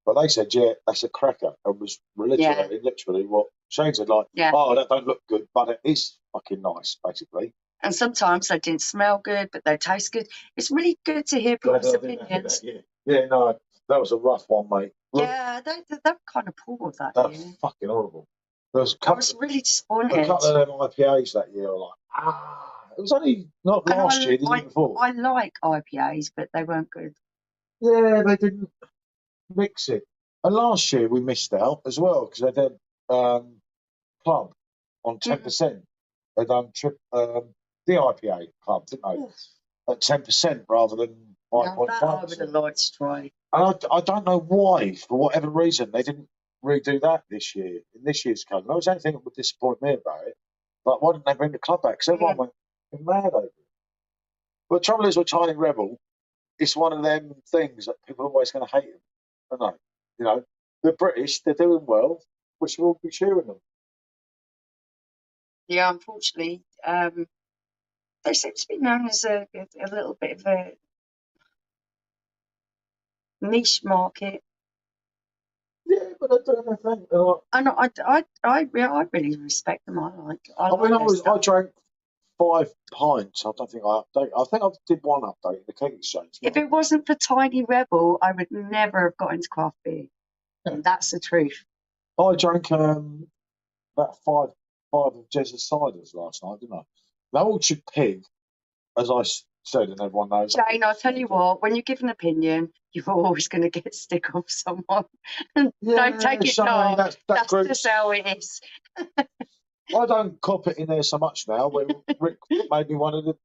[SPEAKER 1] But they said, yeah, that's a cracker, and was literally what Shane said, like, oh, that don't look good, but it is fucking nice, basically.
[SPEAKER 2] And sometimes they didn't smell good, but they taste good. It's really good to hear people's opinions.
[SPEAKER 1] Yeah, no, that was a rough one, mate.
[SPEAKER 2] Yeah, they were kind of poor that
[SPEAKER 1] year.
[SPEAKER 2] year.
[SPEAKER 1] Fucking horrible. There was
[SPEAKER 2] I was really disappointed.
[SPEAKER 1] A couple of them IPAs that year, like, it was only not last year, the year before.
[SPEAKER 2] I like IPAs, but they weren't good.
[SPEAKER 1] Yeah, they didn't mix it. And last year we missed out as well because they did club on 10%. They done the IPA club, didn't they? At 10% rather than 5.5%.
[SPEAKER 2] That I would have liked to try.
[SPEAKER 1] And I don't know why, for whatever reason, they didn't redo that this year, in this year's club. That was the only thing that would disappoint me about it. But why didn't they bring the club back? Because everyone went mad over it. But the trouble is with Tiny Rebel, it's one of them things that people are always going to hate them, aren't they? You know, they're British, they're doing well, we should all be cheering them.
[SPEAKER 2] Yeah, unfortunately, they seem to be known as a little bit of a niche market.
[SPEAKER 1] Yeah, but they're doing their thing.
[SPEAKER 2] I really respect them.
[SPEAKER 1] I drank 5 pints. I don't think I updated. I think I did one update in the Cake Exchange.
[SPEAKER 2] If it wasn't for Tiny Rebel, I would never have got into craft beer. And that's the truth.
[SPEAKER 1] I drank about five of Jez's ciders last night, didn't I? The Orchard Pig, as I said, and everyone knows.
[SPEAKER 2] Shane, I'll tell you what, when you give an opinion, you're always going to get stick off someone. Don't take it wrong. That's just how it is.
[SPEAKER 1] I don't cop it in there so much now. When Rick made me one of the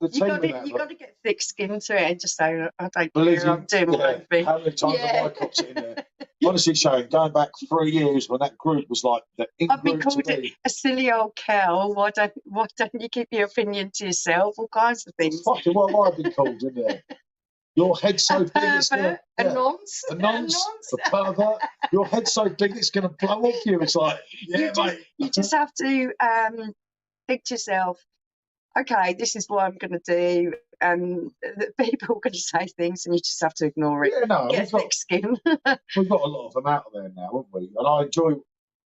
[SPEAKER 1] team.
[SPEAKER 2] You got to get thick skin to it and just say, I don't care, I'm doing my thing.
[SPEAKER 1] How many times have I copped it in there? Honestly, Shane, going back 3 years when that group was like the
[SPEAKER 2] I've been called a silly old cow. Why don't you keep your opinion to yourself? All kinds of things.
[SPEAKER 1] Fucking what have I been called in there? Your head's so big it's gonna
[SPEAKER 2] a nonce,
[SPEAKER 1] a pervert. Your head's so big it's gonna blow off you. It's like, mate.
[SPEAKER 2] You just have to think to yourself, okay, this is what I'm going to do, and people are going to say things, and you just have to ignore it.
[SPEAKER 1] Yeah, no,
[SPEAKER 2] get thick skin.
[SPEAKER 1] We've got a lot of them out there now, haven't we? And I enjoy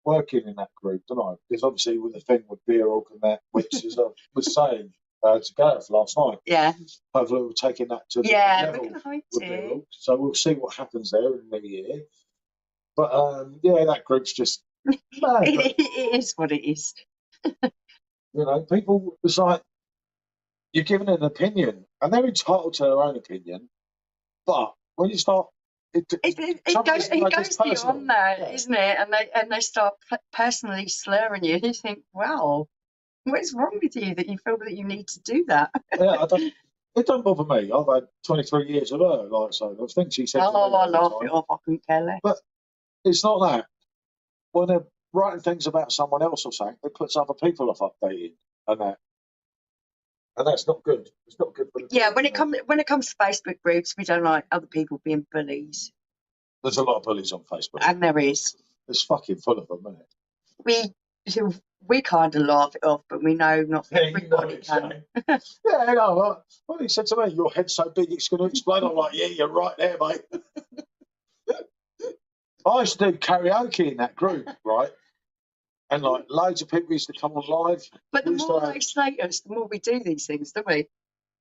[SPEAKER 1] working in that group, don't I? Because obviously with the thing with Beer Org and that, which as I was saying to Gareth last night, hopefully we're taking that to the level
[SPEAKER 2] we're going to hope
[SPEAKER 1] to. So we'll see what happens there in the new year. But that group's just mad.
[SPEAKER 2] It is what it is.
[SPEAKER 1] You know, people, it's like you're giving an opinion, and they're entitled to their own opinion. But when you start, it goes
[SPEAKER 2] beyond that, isn't it? And they start personally slurring you, and you think, wow, what's wrong with you that you feel that you need to do that?
[SPEAKER 1] It don't bother me. I've had 23 years of her, like so. I think she said.
[SPEAKER 2] I laugh it off. I couldn't care less.
[SPEAKER 1] But it's not that. When they're writing things about someone else or something, it puts other people off updating and that. And that's not good. It's not good for the
[SPEAKER 2] when it comes to Facebook groups, we don't like other people being bullies.
[SPEAKER 1] There's a lot of bullies on Facebook.
[SPEAKER 2] And there is.
[SPEAKER 1] It's fucking full of them, isn't
[SPEAKER 2] it? We kind of laugh it off, but we know not everybody can.
[SPEAKER 1] Well, he said to me, your head's so big it's going to explode. I'm like, yeah, you're right there, mate. I used to do karaoke in that group, right? And like loads of people used to come on live.
[SPEAKER 2] But the more they slate us, the more we do these things, don't we?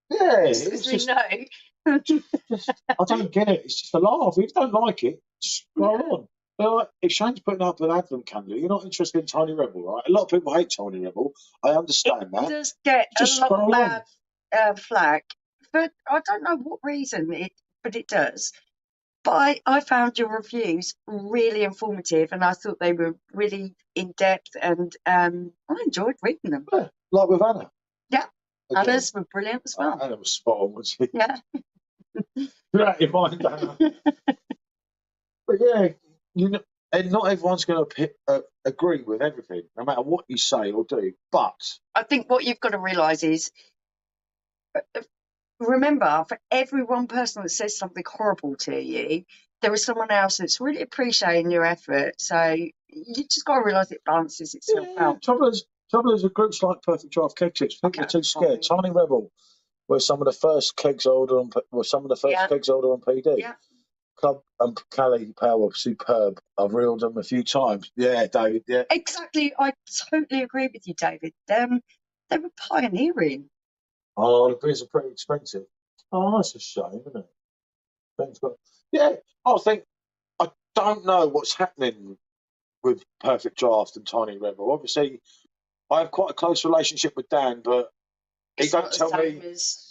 [SPEAKER 1] Yeah,
[SPEAKER 2] it's just,
[SPEAKER 1] I don't get it. It's just a laugh. If you don't like it, scroll on. Like, if Shane's putting up an advent calendar, you're not interested in Tiny Rebel, right? A lot of people hate Tiny Rebel. I understand that.
[SPEAKER 2] It does get just a lot of bad flack, but I don't know what reason but it does. But I found your reviews really informative, and I thought they were really in depth, and I enjoyed reading them.
[SPEAKER 1] Yeah, like with Anna.
[SPEAKER 2] Yeah, Anna's were brilliant as well.
[SPEAKER 1] Anna was spot on, wasn't she?
[SPEAKER 2] Yeah.
[SPEAKER 1] You're out of your mind, Anna. But yeah, and not everyone's going to agree with everything, no matter what you say or do. But
[SPEAKER 2] I think what you've got to realise is remember, for every one person that says something horrible to you, there is someone else that's really appreciating your effort. So you just got to realise it balances itself out.
[SPEAKER 1] Trouble is, with groups like Perfect Draft Keg Tips, people are too scared. Tiny Rebel were some of the first kegs older on PD.
[SPEAKER 2] Yeah.
[SPEAKER 1] Club and Cali Power, superb. I've reeled them a few times. Yeah, David. Yeah,
[SPEAKER 2] Exactly. I totally agree with you, David. They were pioneering.
[SPEAKER 1] oh, the beers are pretty expensive. Oh, that's a shame, isn't it? Thanks, but yeah, I don't know what's happening with Perfect Draft and Tiny Rebel. Obviously, I have quite a close relationship with Dan, but he don't tell me.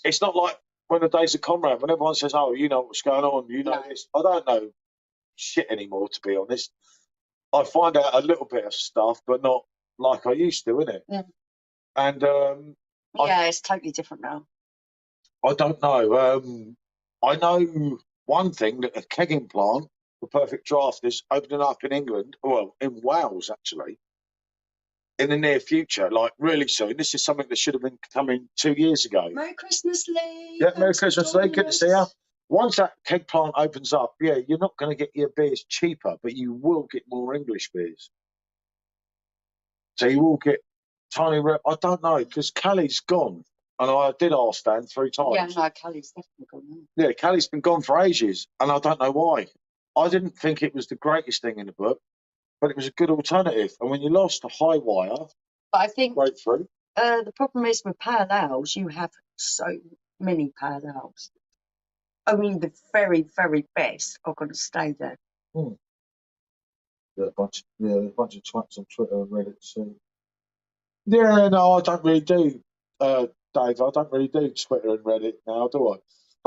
[SPEAKER 1] It's not like when the days of Conrad, when everyone says, "Oh, you know what's going on," you know this. I don't know shit anymore, to be honest. I find out a little bit of stuff, but not like I used to, innit?
[SPEAKER 2] Yeah.
[SPEAKER 1] And
[SPEAKER 2] it's totally different now.
[SPEAKER 1] I don't know. I know one thing, that a kegging plant for Perfect Draft is opening up in England, well, in Wales actually, in the near future, like really soon. This is something that should have been coming 2 years ago.
[SPEAKER 2] Merry Christmas, Lee.
[SPEAKER 1] Yeah, Merry Christmas, Lee. Good to see you. Once that keg plant opens up, yeah, you're not going to get your beers cheaper, but you will get more English beers. So you will get Tiny Rebel. I don't know, because Callie's gone. And I did ask Dan 3 times.
[SPEAKER 2] Yeah, no, Callie's definitely gone.
[SPEAKER 1] Yeah, Callie's been gone for ages, and I don't know why. I didn't think it was the greatest thing in the book, but it was a good alternative. And when you lost a high wire,
[SPEAKER 2] but I think
[SPEAKER 1] grapefruit.
[SPEAKER 2] The problem is with pale ales, you have so many pale ales. Only the very, very best are going to stay there.
[SPEAKER 1] Yeah, a bunch of twats on Twitter and Reddit. So. Yeah, no, I don't really do, Dave. I don't really do Twitter and Reddit now, do I?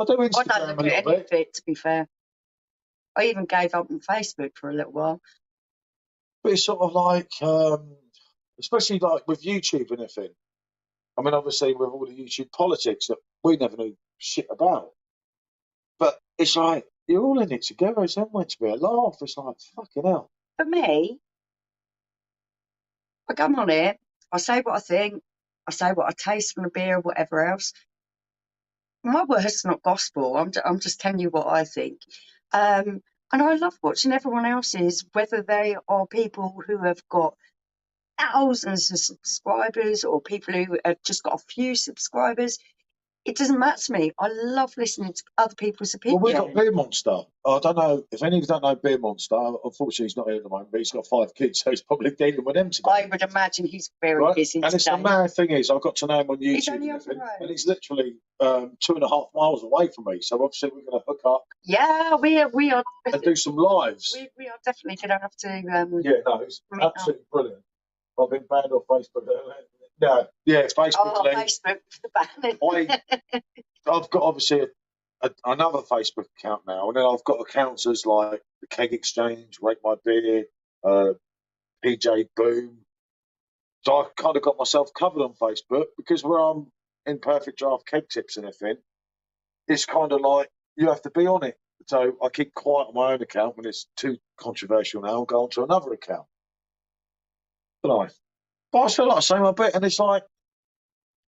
[SPEAKER 1] I do Instagram
[SPEAKER 2] I don't look at any of it, to be fair. I even gave up on Facebook for a little while.
[SPEAKER 1] But it's sort of like, especially like with YouTube and everything. I mean, obviously with all the YouTube politics that we never knew shit about. But it's like, you're all in it together. It's not meant to be a laugh. It's like, fucking hell.
[SPEAKER 2] For me, I come on it, I say what I think, I say what I taste from the beer, whatever else. My word's not gospel. I'm just telling you what I think. And I love watching everyone else's, whether they are people who have got thousands of subscribers or people who have just got a few subscribers. It doesn't matter to me. I love listening to other people's opinions.
[SPEAKER 1] Well, we've got Beer Monster. I don't know if any of you don't know Beer Monster. Unfortunately, he's not here at the moment, but he's got 5 kids, so he's probably dealing with them today.
[SPEAKER 2] I would imagine he's very busy
[SPEAKER 1] and
[SPEAKER 2] today.
[SPEAKER 1] it's the mad thing is, I got to know him on YouTube,
[SPEAKER 2] He's only up the road.
[SPEAKER 1] and he's literally 2.5 miles away from me. So obviously we're going to hook up.
[SPEAKER 2] Yeah, we are.
[SPEAKER 1] And do some lives.
[SPEAKER 2] We are definitely going to have to.
[SPEAKER 1] Yeah, no, it's absolutely brilliant. I've been banned off Facebook. No, yeah, Facebook.
[SPEAKER 2] Oh, Facebook for the banning.
[SPEAKER 1] I've got obviously another Facebook account now, and then I've got accounts as like the Keg Exchange, Rate My Beer, PJ Boom. So I kind of got myself covered on Facebook because where I'm in Perfect Draft Keg Tips and everything, it's kind of like you have to be on it. So I keep quiet on my own account when it's too controversial now and go on to another account. But I still like saying my bit, and it's like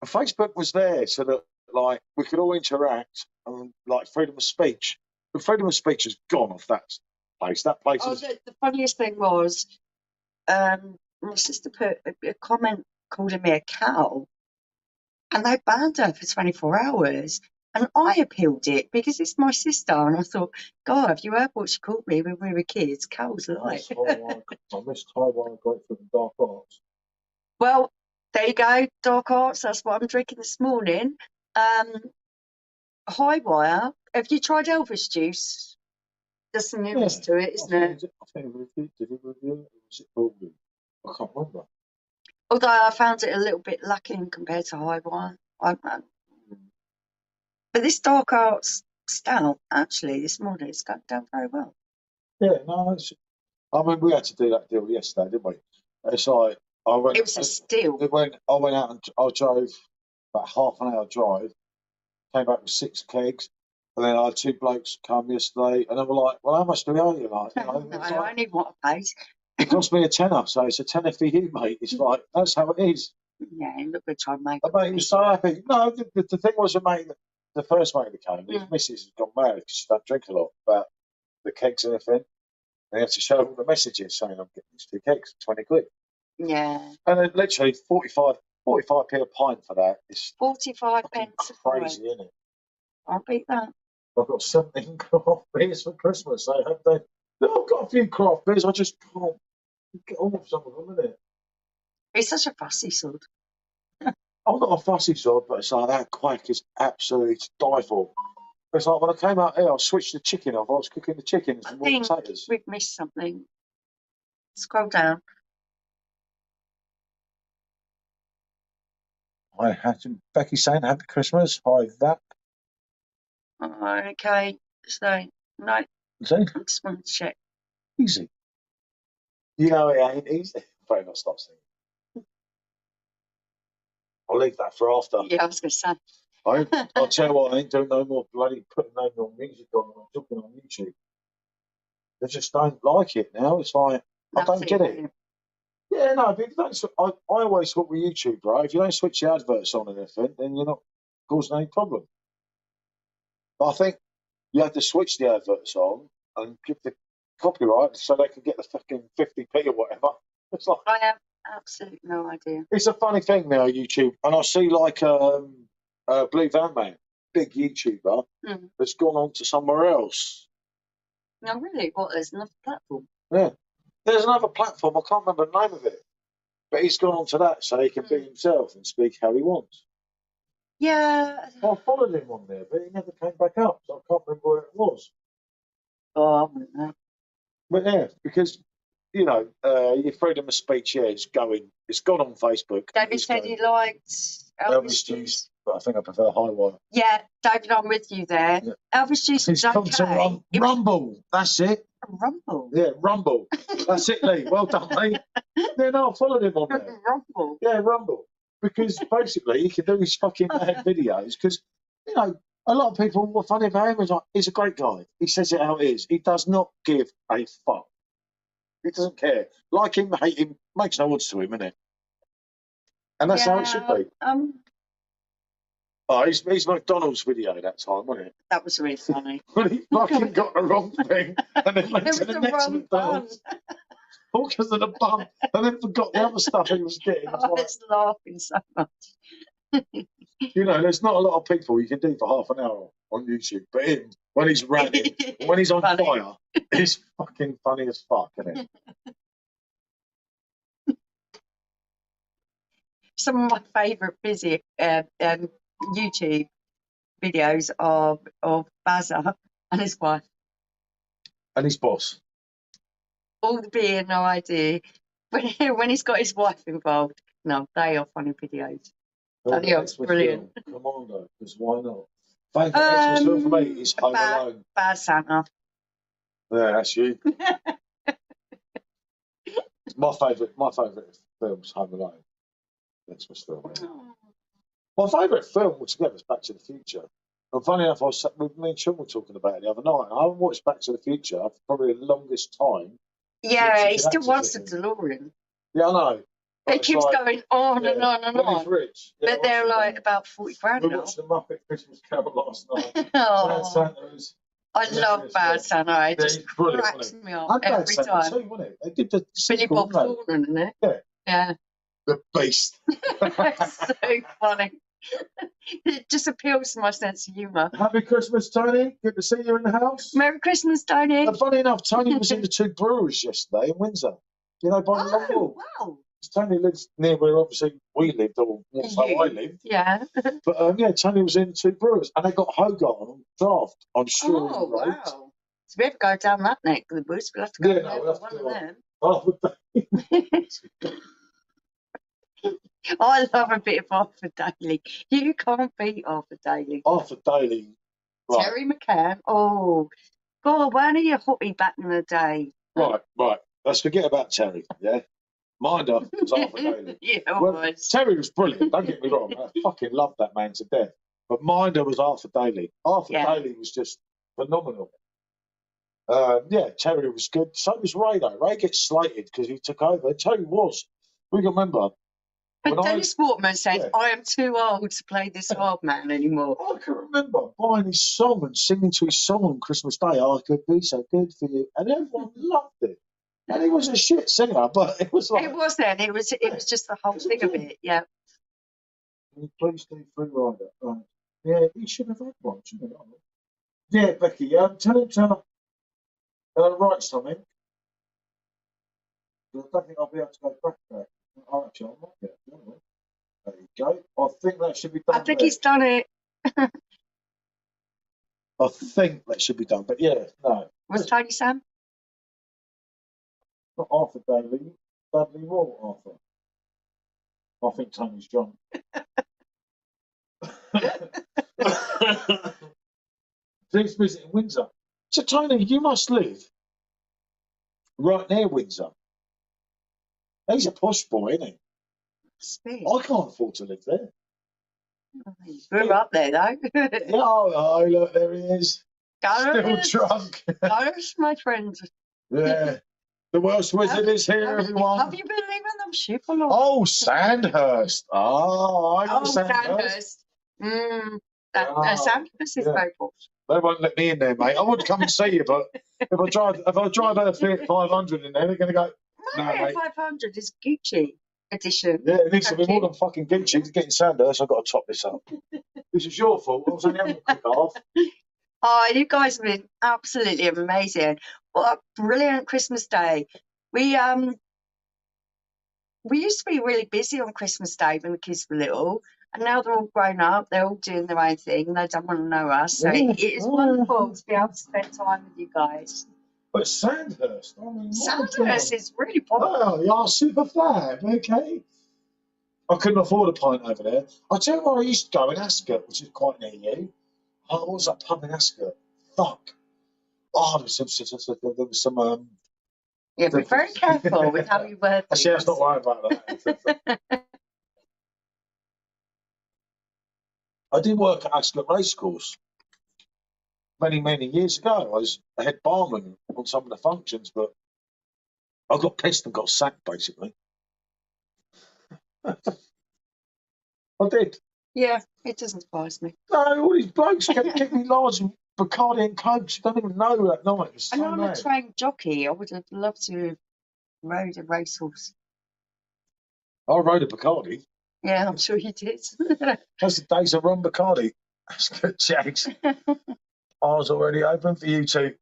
[SPEAKER 1] Facebook was there so that like we could all interact and like freedom of speech. The freedom of speech has gone off that place. That place is.
[SPEAKER 2] The funniest thing was, my sister put a comment calling me a cow, and they banned her for 24 hours. And I appealed it because it's my sister, and I thought, God, have you heard what she called me when we were kids? Cows like.
[SPEAKER 1] I missed Taiwan Grapefruit and Dark Arts.
[SPEAKER 2] Well, there you go, Dark Arts. That's what I'm drinking this morning. High wire. Have you tried Elvis juice? There's some newness to it, isn't it?
[SPEAKER 1] I think did he review it? Was it Baldwin? I can't remember.
[SPEAKER 2] Although I found it a little bit lacking compared to high wire. But this Dark Arts stout, actually, this morning, it's going down very well.
[SPEAKER 1] Yeah, no, I mean, we had to do that deal yesterday, didn't we? It's like
[SPEAKER 2] it was a steal.
[SPEAKER 1] I went out and I drove about half an hour drive, came back with 6 kegs, and then I had 2 blokes come yesterday, and they were like, "Well, how much do we owe you?" Like,
[SPEAKER 2] I only want a pace.
[SPEAKER 1] It cost me a tenner, so it's a tenner for you, mate. It's like that's how it is.
[SPEAKER 2] Yeah, look, we're trying to make.
[SPEAKER 1] Mate, he was so happy. No, the thing was, mate, the first mate that came, his missus has gone mad because she don't drink a lot about the kegs and everything. They have to show all the messages saying I'm getting these 2 kegs, 20 quid.
[SPEAKER 2] Yeah.
[SPEAKER 1] And then literally 45p a pint for that is
[SPEAKER 2] 45 pence a pint.
[SPEAKER 1] crazy, isn't it?
[SPEAKER 2] I'll beat that.
[SPEAKER 1] I've got 17 craft beers for Christmas. So have they? No, I've got a few craft beers. I just can't get on with some of them, isn't it?
[SPEAKER 2] He's such a fussy sod.
[SPEAKER 1] I'm not a fussy sod, but it's like that quack is absolutely to die for. It's like when I came out here, I switched the chicken off. I was cooking the chickens
[SPEAKER 2] I
[SPEAKER 1] and
[SPEAKER 2] think
[SPEAKER 1] potatoes.
[SPEAKER 2] we've missed something. Scroll down.
[SPEAKER 1] I had Becky saying Happy Christmas. Hi, that.
[SPEAKER 2] Okay, so no,
[SPEAKER 1] See?
[SPEAKER 2] I just want to check.
[SPEAKER 1] Easy. You know it ain't easy. Better not stop singing. I'll leave that for after.
[SPEAKER 2] Yeah, I was going to say.
[SPEAKER 1] I'll tell you what, I ain't doing no more bloody putting no more music on when I'm talking on YouTube. They just don't like it now. It's like, I don't get it. Yeah, no, but if you don't, I always thought with YouTube, right, if you don't switch the adverts on and everything, then you're not causing any problem. But I think you have to switch the adverts on and give the copyright so they can get the fucking 50p or whatever. It's like,
[SPEAKER 2] I have absolutely no idea.
[SPEAKER 1] it's a funny thing now, YouTube. And I see like Blue Van Man, big YouTuber, that's gone on to somewhere else.
[SPEAKER 2] No, really? What? There's another platform?
[SPEAKER 1] Yeah. There's another platform, I can't remember the name of it. But he's gone on to that so he can be himself and speak how he wants.
[SPEAKER 2] Yeah.
[SPEAKER 1] I followed him on there, but he never came back up, so I can't remember where it was.
[SPEAKER 2] Oh, I wouldn't know.
[SPEAKER 1] But yeah, because, you know, your freedom of speech, yeah, it's gone on Facebook.
[SPEAKER 2] David said he liked Elvis Juice.
[SPEAKER 1] But I think I prefer High Wire.
[SPEAKER 2] Yeah, David, I'm with you there. Yeah. Elvis Juice is okay.
[SPEAKER 1] Rumble, that's it.
[SPEAKER 2] Rumble?
[SPEAKER 1] Yeah, Rumble. That's it, Lee. Well done, mate. Yeah, no, I followed him on there.
[SPEAKER 2] Rumble?
[SPEAKER 1] Yeah, Rumble. Because basically he can do his fucking mad videos because, you know, a lot of people were funny about him. He's a great guy. He says it how it is. He does not give a fuck. He doesn't care. Like him, hate him, makes no odds to him, innit? And that's how it should be. Oh, his McDonald's video that time, wasn't it?
[SPEAKER 2] That was really funny.
[SPEAKER 1] When he fucking got the wrong thing and then went to the next McDonald's. All because of the bun, and then forgot the other stuff he was getting.
[SPEAKER 2] I was laughing so much.
[SPEAKER 1] You know, there's not a lot of people you can do for half an hour on YouTube, but him, when he's ranting, when he's on fire, he's fucking funny as fuck, isn't it?
[SPEAKER 2] Some of my favourite YouTube videos are of Bazza and his wife.
[SPEAKER 1] And his boss.
[SPEAKER 2] All the beer, no idea. When he's got his wife involved. No, they are funny videos. They are brilliant.
[SPEAKER 1] Commando, because why not? Favourite Xmas film for me is Home Alone.
[SPEAKER 2] Bad Santa.
[SPEAKER 1] Yeah, that's you. my favourite film is Home Alone. Xmas film. Yeah. My favourite film altogether is Back to the Future. And funny enough, me and Sean were talking about it the other night. I haven't watched Back to the Future for probably the longest time.
[SPEAKER 2] Yeah, he still wants the DeLorean.
[SPEAKER 1] Yeah, I know.
[SPEAKER 2] It keeps going on and on and on.
[SPEAKER 1] He's rich. Yeah,
[SPEAKER 2] but they're like about 40 grand now.
[SPEAKER 1] We watched the Muppet Christmas Carol last night.
[SPEAKER 2] I love Bad Santa. It just cracks me up every time.
[SPEAKER 1] Too, wasn't it? They did the
[SPEAKER 2] Billy Bob Thornton, isn't it?
[SPEAKER 1] Yeah.
[SPEAKER 2] Yeah.
[SPEAKER 1] The Beast.
[SPEAKER 2] So funny. It just appeals to my sense of humour.
[SPEAKER 1] Happy Christmas, Tony. Good to see you in the house.
[SPEAKER 2] Merry Christmas, Tony.
[SPEAKER 1] And funny enough, Tony was in the Two Brewers yesterday in Windsor. You know, by the Long Wall.
[SPEAKER 2] Wow.
[SPEAKER 1] Tony lives near where obviously we lived, or I lived.
[SPEAKER 2] Yeah.
[SPEAKER 1] But yeah, Tony was in the Two Brewers, and they got Hogarth on draft on Shore Road.
[SPEAKER 2] Wow. So we have to go down that neck of the woods. We'll have to go
[SPEAKER 1] we'll have to do
[SPEAKER 2] one
[SPEAKER 1] of them.
[SPEAKER 2] I love a bit of Arthur Daly. You can't beat Arthur Daly.
[SPEAKER 1] Arthur Daly.
[SPEAKER 2] Right. Terry McCann. Oh, God, weren't he a hottie back in the day?
[SPEAKER 1] Right. Let's forget about Terry, yeah? Minder was Arthur Daly.
[SPEAKER 2] Yeah,
[SPEAKER 1] Terry was brilliant, don't get me wrong. I fucking loved that man to death. But Minder was Arthur Daly. Arthur Daly was just phenomenal. Yeah, Terry was good. So was Ray, though. Ray gets slated because he took over. Terry was. We can remember,
[SPEAKER 2] But
[SPEAKER 1] When
[SPEAKER 2] Dennis Waterman said,
[SPEAKER 1] yeah.
[SPEAKER 2] I am too old to play this hard man anymore.
[SPEAKER 1] I can remember buying his song and singing to his song on Christmas Day. I could be so good for you, and everyone loved it. And he was a shit singer, but it was like
[SPEAKER 2] It was then. It was just the whole thing of it. Yeah.
[SPEAKER 1] please do free rider. Right. Yeah, he should have had one, shouldn't he? Yeah, Becky. Tell him to write something. I don't think I'll be able to go back there. Oh, actually, I might be able to. There you go. I think that should be done.
[SPEAKER 2] I think he's done it.
[SPEAKER 1] I think that should be done, but yeah, no.
[SPEAKER 2] Was Tony Sam?
[SPEAKER 1] Not Arthur Daly, Dudley Moore, Arthur. I think Tony's drunk. Please visit Windsor. So, Tony, you must live right near Windsor. He's a posh boy, isn't he?
[SPEAKER 2] Speak.
[SPEAKER 1] I can't afford to live there.
[SPEAKER 2] He grew up there, though.
[SPEAKER 1] Yeah, oh, look, there he is.
[SPEAKER 2] Gareth.
[SPEAKER 1] Still drunk.
[SPEAKER 2] Gareth, my friend.
[SPEAKER 1] Yeah. The Welsh Wizard is here, everyone.
[SPEAKER 2] Have you been leaving them ship or not?
[SPEAKER 1] Oh, Sandhurst. Oh, I know Sandhurst.
[SPEAKER 2] Sandhurst is very posh.
[SPEAKER 1] They won't let me in there, mate. I would come and see you, but if I drive a Fiat 500 in there, they're going to go, no, mate.
[SPEAKER 2] 500 is Gucci edition.
[SPEAKER 1] Yeah, it needs to be more than fucking Gucci to get in Sandhurst. I've got to top this up. This is your fault. I was only having a quick half.
[SPEAKER 2] Oh, you guys have been absolutely amazing. What a brilliant Christmas day. We used to be really busy on Christmas Day when the kids were little, and now they're all grown up, they're all doing their own thing, and they don't want to know us. So it is wonderful to be able to spend time with you guys.
[SPEAKER 1] But Sandhurst, I mean,
[SPEAKER 2] Sandhurst is really popular.
[SPEAKER 1] Oh, you're super fab, okay. I couldn't afford a pint over there. I tell you where I used to go in Ascot, which is quite near you. Oh, what was that pub in Ascot? Fuck. Oh, there was some
[SPEAKER 2] Yeah, be very careful with how you word things.
[SPEAKER 1] Actually, let's not worry about that. I did work at Ascot Racecourse many, many years ago. I was a head barman on some of the functions, but I got pissed and got sacked, basically. I did.
[SPEAKER 2] Yeah, it doesn't surprise me.
[SPEAKER 1] No, all these blokes kept giving me large Bacardi and Cokes. You don't even know that night. It was so
[SPEAKER 2] And I'm
[SPEAKER 1] mad.
[SPEAKER 2] a trained jockey. I would have loved to have rode a racehorse.
[SPEAKER 1] I rode a Bacardi.
[SPEAKER 2] Yeah, I'm sure you did.
[SPEAKER 1] That's the days of Ron Bacardi. That's good, Jags. I was already open for you two.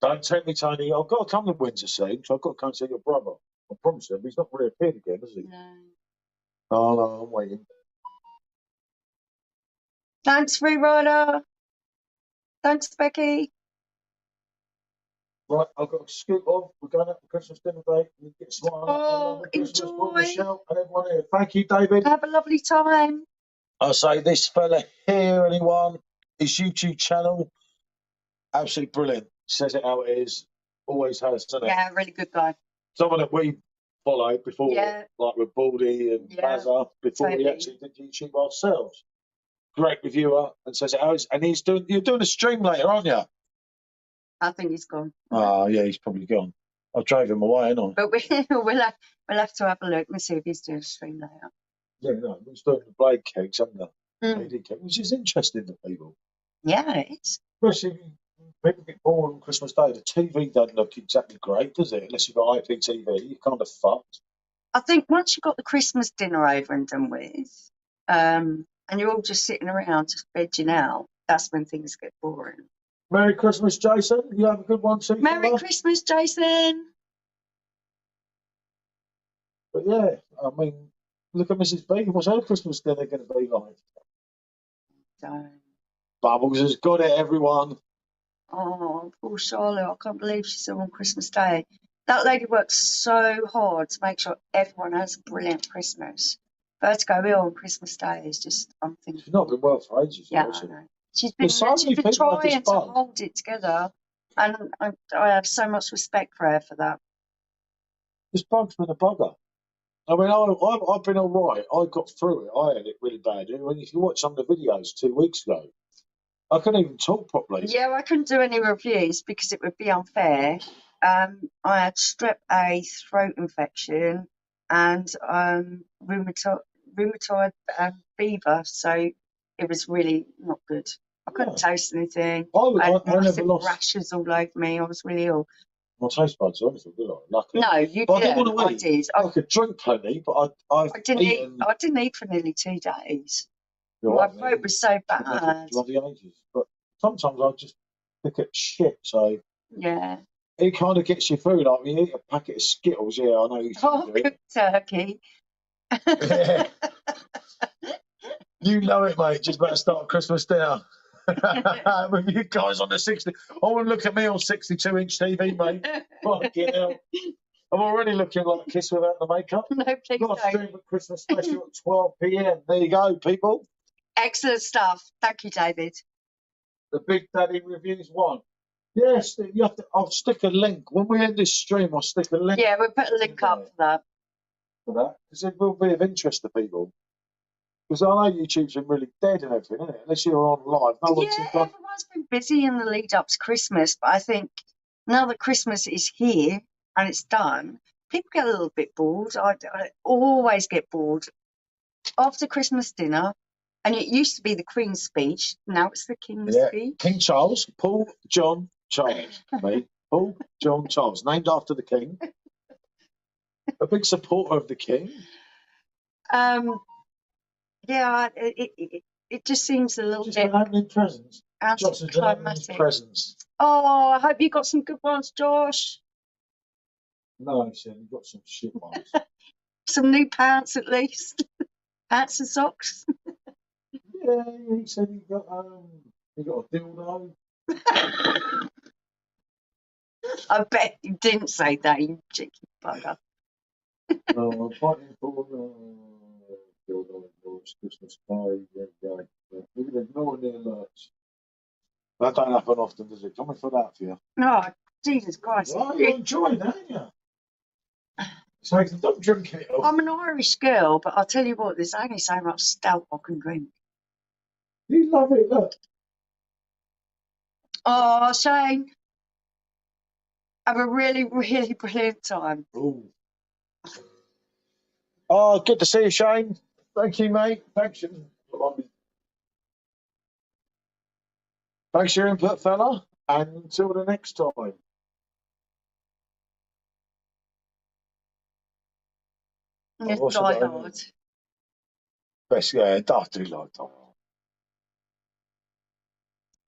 [SPEAKER 1] Don't tempt me, Tony. I've got to come to Windsor soon, so I've got to come and see your brother. I promise him. He's not reappeared again, has he?
[SPEAKER 2] No.
[SPEAKER 1] Oh, no, I'm waiting.
[SPEAKER 2] Thanks, Free Rider. Thanks, Becky.
[SPEAKER 1] Right, I've got to scoot on. We're going out for Christmas dinner day. You get some
[SPEAKER 2] Enjoy.
[SPEAKER 1] Michelle and everyone here. Thank you, David.
[SPEAKER 2] Have a lovely time.
[SPEAKER 1] I say this fella here, anyone, his YouTube channel, absolutely brilliant. Says it how it is. Always has, doesn't it?
[SPEAKER 2] Yeah, really good guy.
[SPEAKER 1] Someone that we followed before,
[SPEAKER 2] Yeah.
[SPEAKER 1] like with Baldy and Bazza, before we
[SPEAKER 2] totally.
[SPEAKER 1] actually did YouTube ourselves. Great reviewer and says it how it is. And you're doing a stream later, aren't you?
[SPEAKER 2] I think he's gone.
[SPEAKER 1] Oh, yeah, he's probably gone. I drove him away, ain't I?
[SPEAKER 2] But we'll have to have a look and see if he's doing a stream later.
[SPEAKER 1] Yeah, no, he's doing the blade cakes, haven't they?
[SPEAKER 2] Mm.
[SPEAKER 1] Lady cake, which is interesting to people.
[SPEAKER 2] Yeah, it is.
[SPEAKER 1] Especially people get bored on Christmas Day. The TV doesn't look exactly great, does it? Unless you've got IPTV, you're kind of fucked.
[SPEAKER 2] I think once you've got the Christmas dinner over and done with, and you're all just sitting around, just vegging out, that's when things get boring.
[SPEAKER 1] Merry Christmas, Jason. You have a good one too.
[SPEAKER 2] Merry Christmas, Jason.
[SPEAKER 1] But yeah, I mean, look at Mrs. B. What's her Christmas dinner going to be like?
[SPEAKER 2] Don't.
[SPEAKER 1] Bubbles has got it, everyone.
[SPEAKER 2] Oh, poor Charlotte. I can't believe she's still on Christmas Day. That lady works so hard to make sure everyone has a brilliant Christmas. For her to go ill on Christmas Day is just unthinkable.
[SPEAKER 1] She's not been well for ages,
[SPEAKER 2] Yeah,
[SPEAKER 1] has she?
[SPEAKER 2] I know. She's been
[SPEAKER 1] so many people have
[SPEAKER 2] trying
[SPEAKER 1] this
[SPEAKER 2] to
[SPEAKER 1] bug.
[SPEAKER 2] hold it together, and I have so much respect for her for that.
[SPEAKER 1] This bug's been a bugger. I mean, I've been all right. I got through it. I had it really bad. I mean, if you watch some of the videos 2 weeks ago, I couldn't even talk properly.
[SPEAKER 2] Yeah, I couldn't do any reviews because it would be unfair. I had strep A, throat infection, and rheumatoid fever. So it was really not good. I couldn't taste anything. I had massive rashes all over me. I was really ill.
[SPEAKER 1] My taste buds or anything, did I? Luckily.
[SPEAKER 2] No, you
[SPEAKER 1] but
[SPEAKER 2] didn't.
[SPEAKER 1] I didn't want to eat. I could drink plenty, but I
[SPEAKER 2] didn't eat for nearly 2 days.
[SPEAKER 1] My
[SPEAKER 2] throat was so bad.
[SPEAKER 1] Bloody ages. But sometimes I just pick at shit. So
[SPEAKER 2] yeah,
[SPEAKER 1] it kind of gets you through. Like when you eat a packet of Skittles, I know you can do
[SPEAKER 2] cooked turkey.
[SPEAKER 1] Yeah. You know it, mate. Just about to start Christmas dinner. With you guys on the 60. Oh, look at me on 62-inch TV, mate. Fucking hell. I'm already looking like a kiss without the makeup.
[SPEAKER 2] No, please
[SPEAKER 1] Got a
[SPEAKER 2] don't.
[SPEAKER 1] Seabrook Christmas special at 12 p.m. There you go, people.
[SPEAKER 2] Excellent stuff. Thank you, David.
[SPEAKER 1] The Big Daddy Reviews 1. Yes, you have to. I'll stick a link. When we end this stream, I'll stick a link.
[SPEAKER 2] Yeah, we'll put a link up for that.
[SPEAKER 1] Because it will be of interest to people. Because I know YouTube's been really dead and everything, isn't it? Unless you're on live.
[SPEAKER 2] Everyone's been busy in the lead up to Christmas, but I think now that Christmas is here and it's done, people get a little bit bored. I always get bored after Christmas dinner, and it used to be the Queen's speech. Now it's the King's speech.
[SPEAKER 1] King Charles, Paul John Charles, mate. Paul John Charles, named after the King. A big supporter of the King.
[SPEAKER 2] Yeah, it just seems a little
[SPEAKER 1] bit
[SPEAKER 2] opening
[SPEAKER 1] presents.
[SPEAKER 2] anticlimactic.
[SPEAKER 1] Presents.
[SPEAKER 2] Oh, I hope you got some good ones, Josh.
[SPEAKER 1] No, he said he got some shit ones.
[SPEAKER 2] Some new pants, at least. Pants and socks.
[SPEAKER 1] Yeah, he said he got a dildo.
[SPEAKER 2] I bet you didn't say that, you cheeky bugger.
[SPEAKER 1] I'm fighting for dildo Christmas card. Look at ignoring the alerts. That don't happen often, does it? Coming for that for you.
[SPEAKER 2] Oh, Jesus Christ.
[SPEAKER 1] Oh, you're enjoying that, aren't you? So don't drink it.
[SPEAKER 2] I'm an Irish girl, but I'll tell you what, there's only so much stout I can drink.
[SPEAKER 1] You love it, look.
[SPEAKER 2] Oh, Shane. Have a really, really brilliant time.
[SPEAKER 1] Ooh. Oh, good to see you, Shane. Thank you, mate. Thanks. Thanks for your input, fella. And until the next time.
[SPEAKER 2] It's Die Hard.
[SPEAKER 1] Best, yeah, I do like that.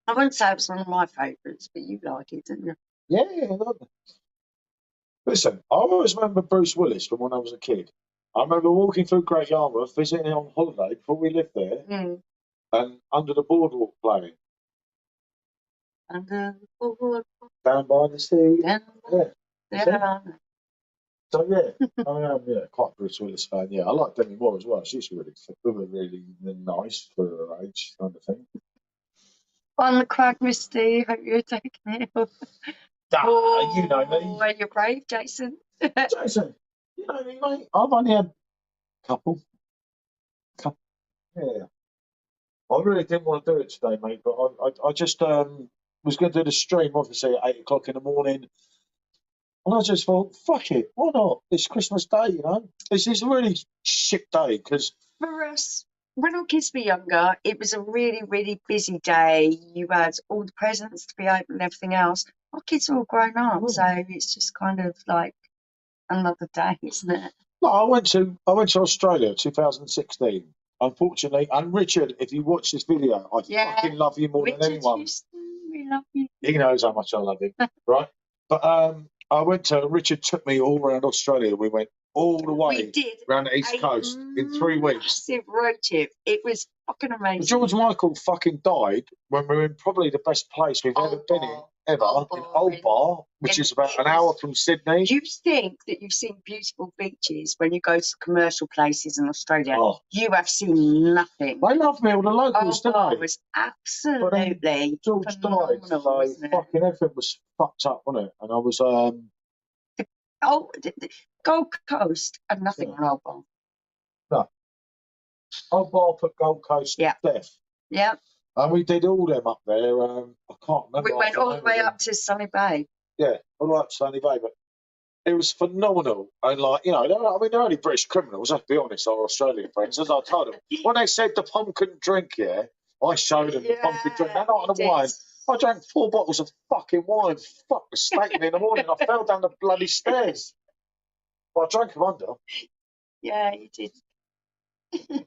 [SPEAKER 2] I wouldn't say it's one of my favourites, but you like it, didn't you?
[SPEAKER 1] Yeah, I love it. Listen, I always remember Bruce Willis from when I was a kid. I remember walking through Great Yarmouth, visiting him on holiday before we lived there, and Under the Boardwalk playing.
[SPEAKER 2] Under the boardwalk.
[SPEAKER 1] Down by the sea.
[SPEAKER 2] Yeah.
[SPEAKER 1] So yeah, I am quite a Bruce Willis fan. Yeah, I like Demi Moore as well. She's really nice for her age, kind of thing.
[SPEAKER 2] On the crag, Misty. Hope you're taking it.
[SPEAKER 1] You know me.
[SPEAKER 2] Well, you're brave, Jason.
[SPEAKER 1] Jason, you know me, mate. I've only had a couple. Yeah. I really didn't want to do it today, mate, but I just was going to do the stream, obviously, at 8 o'clock in the morning. And I just thought, fuck it, why not? It's Christmas Day, you know? This is a really shit day, because...
[SPEAKER 2] For us, when our kids were younger, it was a really, really busy day. You had all the presents to be opened and everything else. Our kids are all grown up, so it's just kind of like another day, isn't it?
[SPEAKER 1] No, I went to Australia 2016. Unfortunately, and Richard, if you watch this video, I fucking love you more than anyone.
[SPEAKER 2] We love you.
[SPEAKER 1] He knows how much I love him, right? But Richard took me all around Australia. We went all the way around the East Coast in 3 weeks.
[SPEAKER 2] Massive road trip. It was fucking amazing.
[SPEAKER 1] George Michael fucking died when we were in probably the best place we've ever been in, in Old Bar, which is about an hour from Sydney.
[SPEAKER 2] You think that you've seen beautiful beaches when you go to commercial places in Australia. Oh. You have seen nothing.
[SPEAKER 1] They love me, all the locals, didn't they?
[SPEAKER 2] It was absolutely
[SPEAKER 1] George died, so fucking everything was fucked up, wasn't it? And I was...
[SPEAKER 2] the Gold Coast had nothing on Old Bar.
[SPEAKER 1] No. Old Bar put Gold Coast to death.
[SPEAKER 2] Yeah.
[SPEAKER 1] And we did all them up there. I can't remember.
[SPEAKER 2] We went all the way up to Sunny Bay.
[SPEAKER 1] Yeah, all the way up to Sunny Bay. But It was phenomenal. And, like, you know, they're only British criminals, let's be honest, our Australian friends. As I told them, when they said the pom couldn't drink, yeah, I showed them the pom could drink. They're not on the wine. I drank 4 bottles of fucking wine. Fuck, was staking me in the morning. I fell down the bloody stairs. But I drank them under.
[SPEAKER 2] Yeah, you did.
[SPEAKER 1] It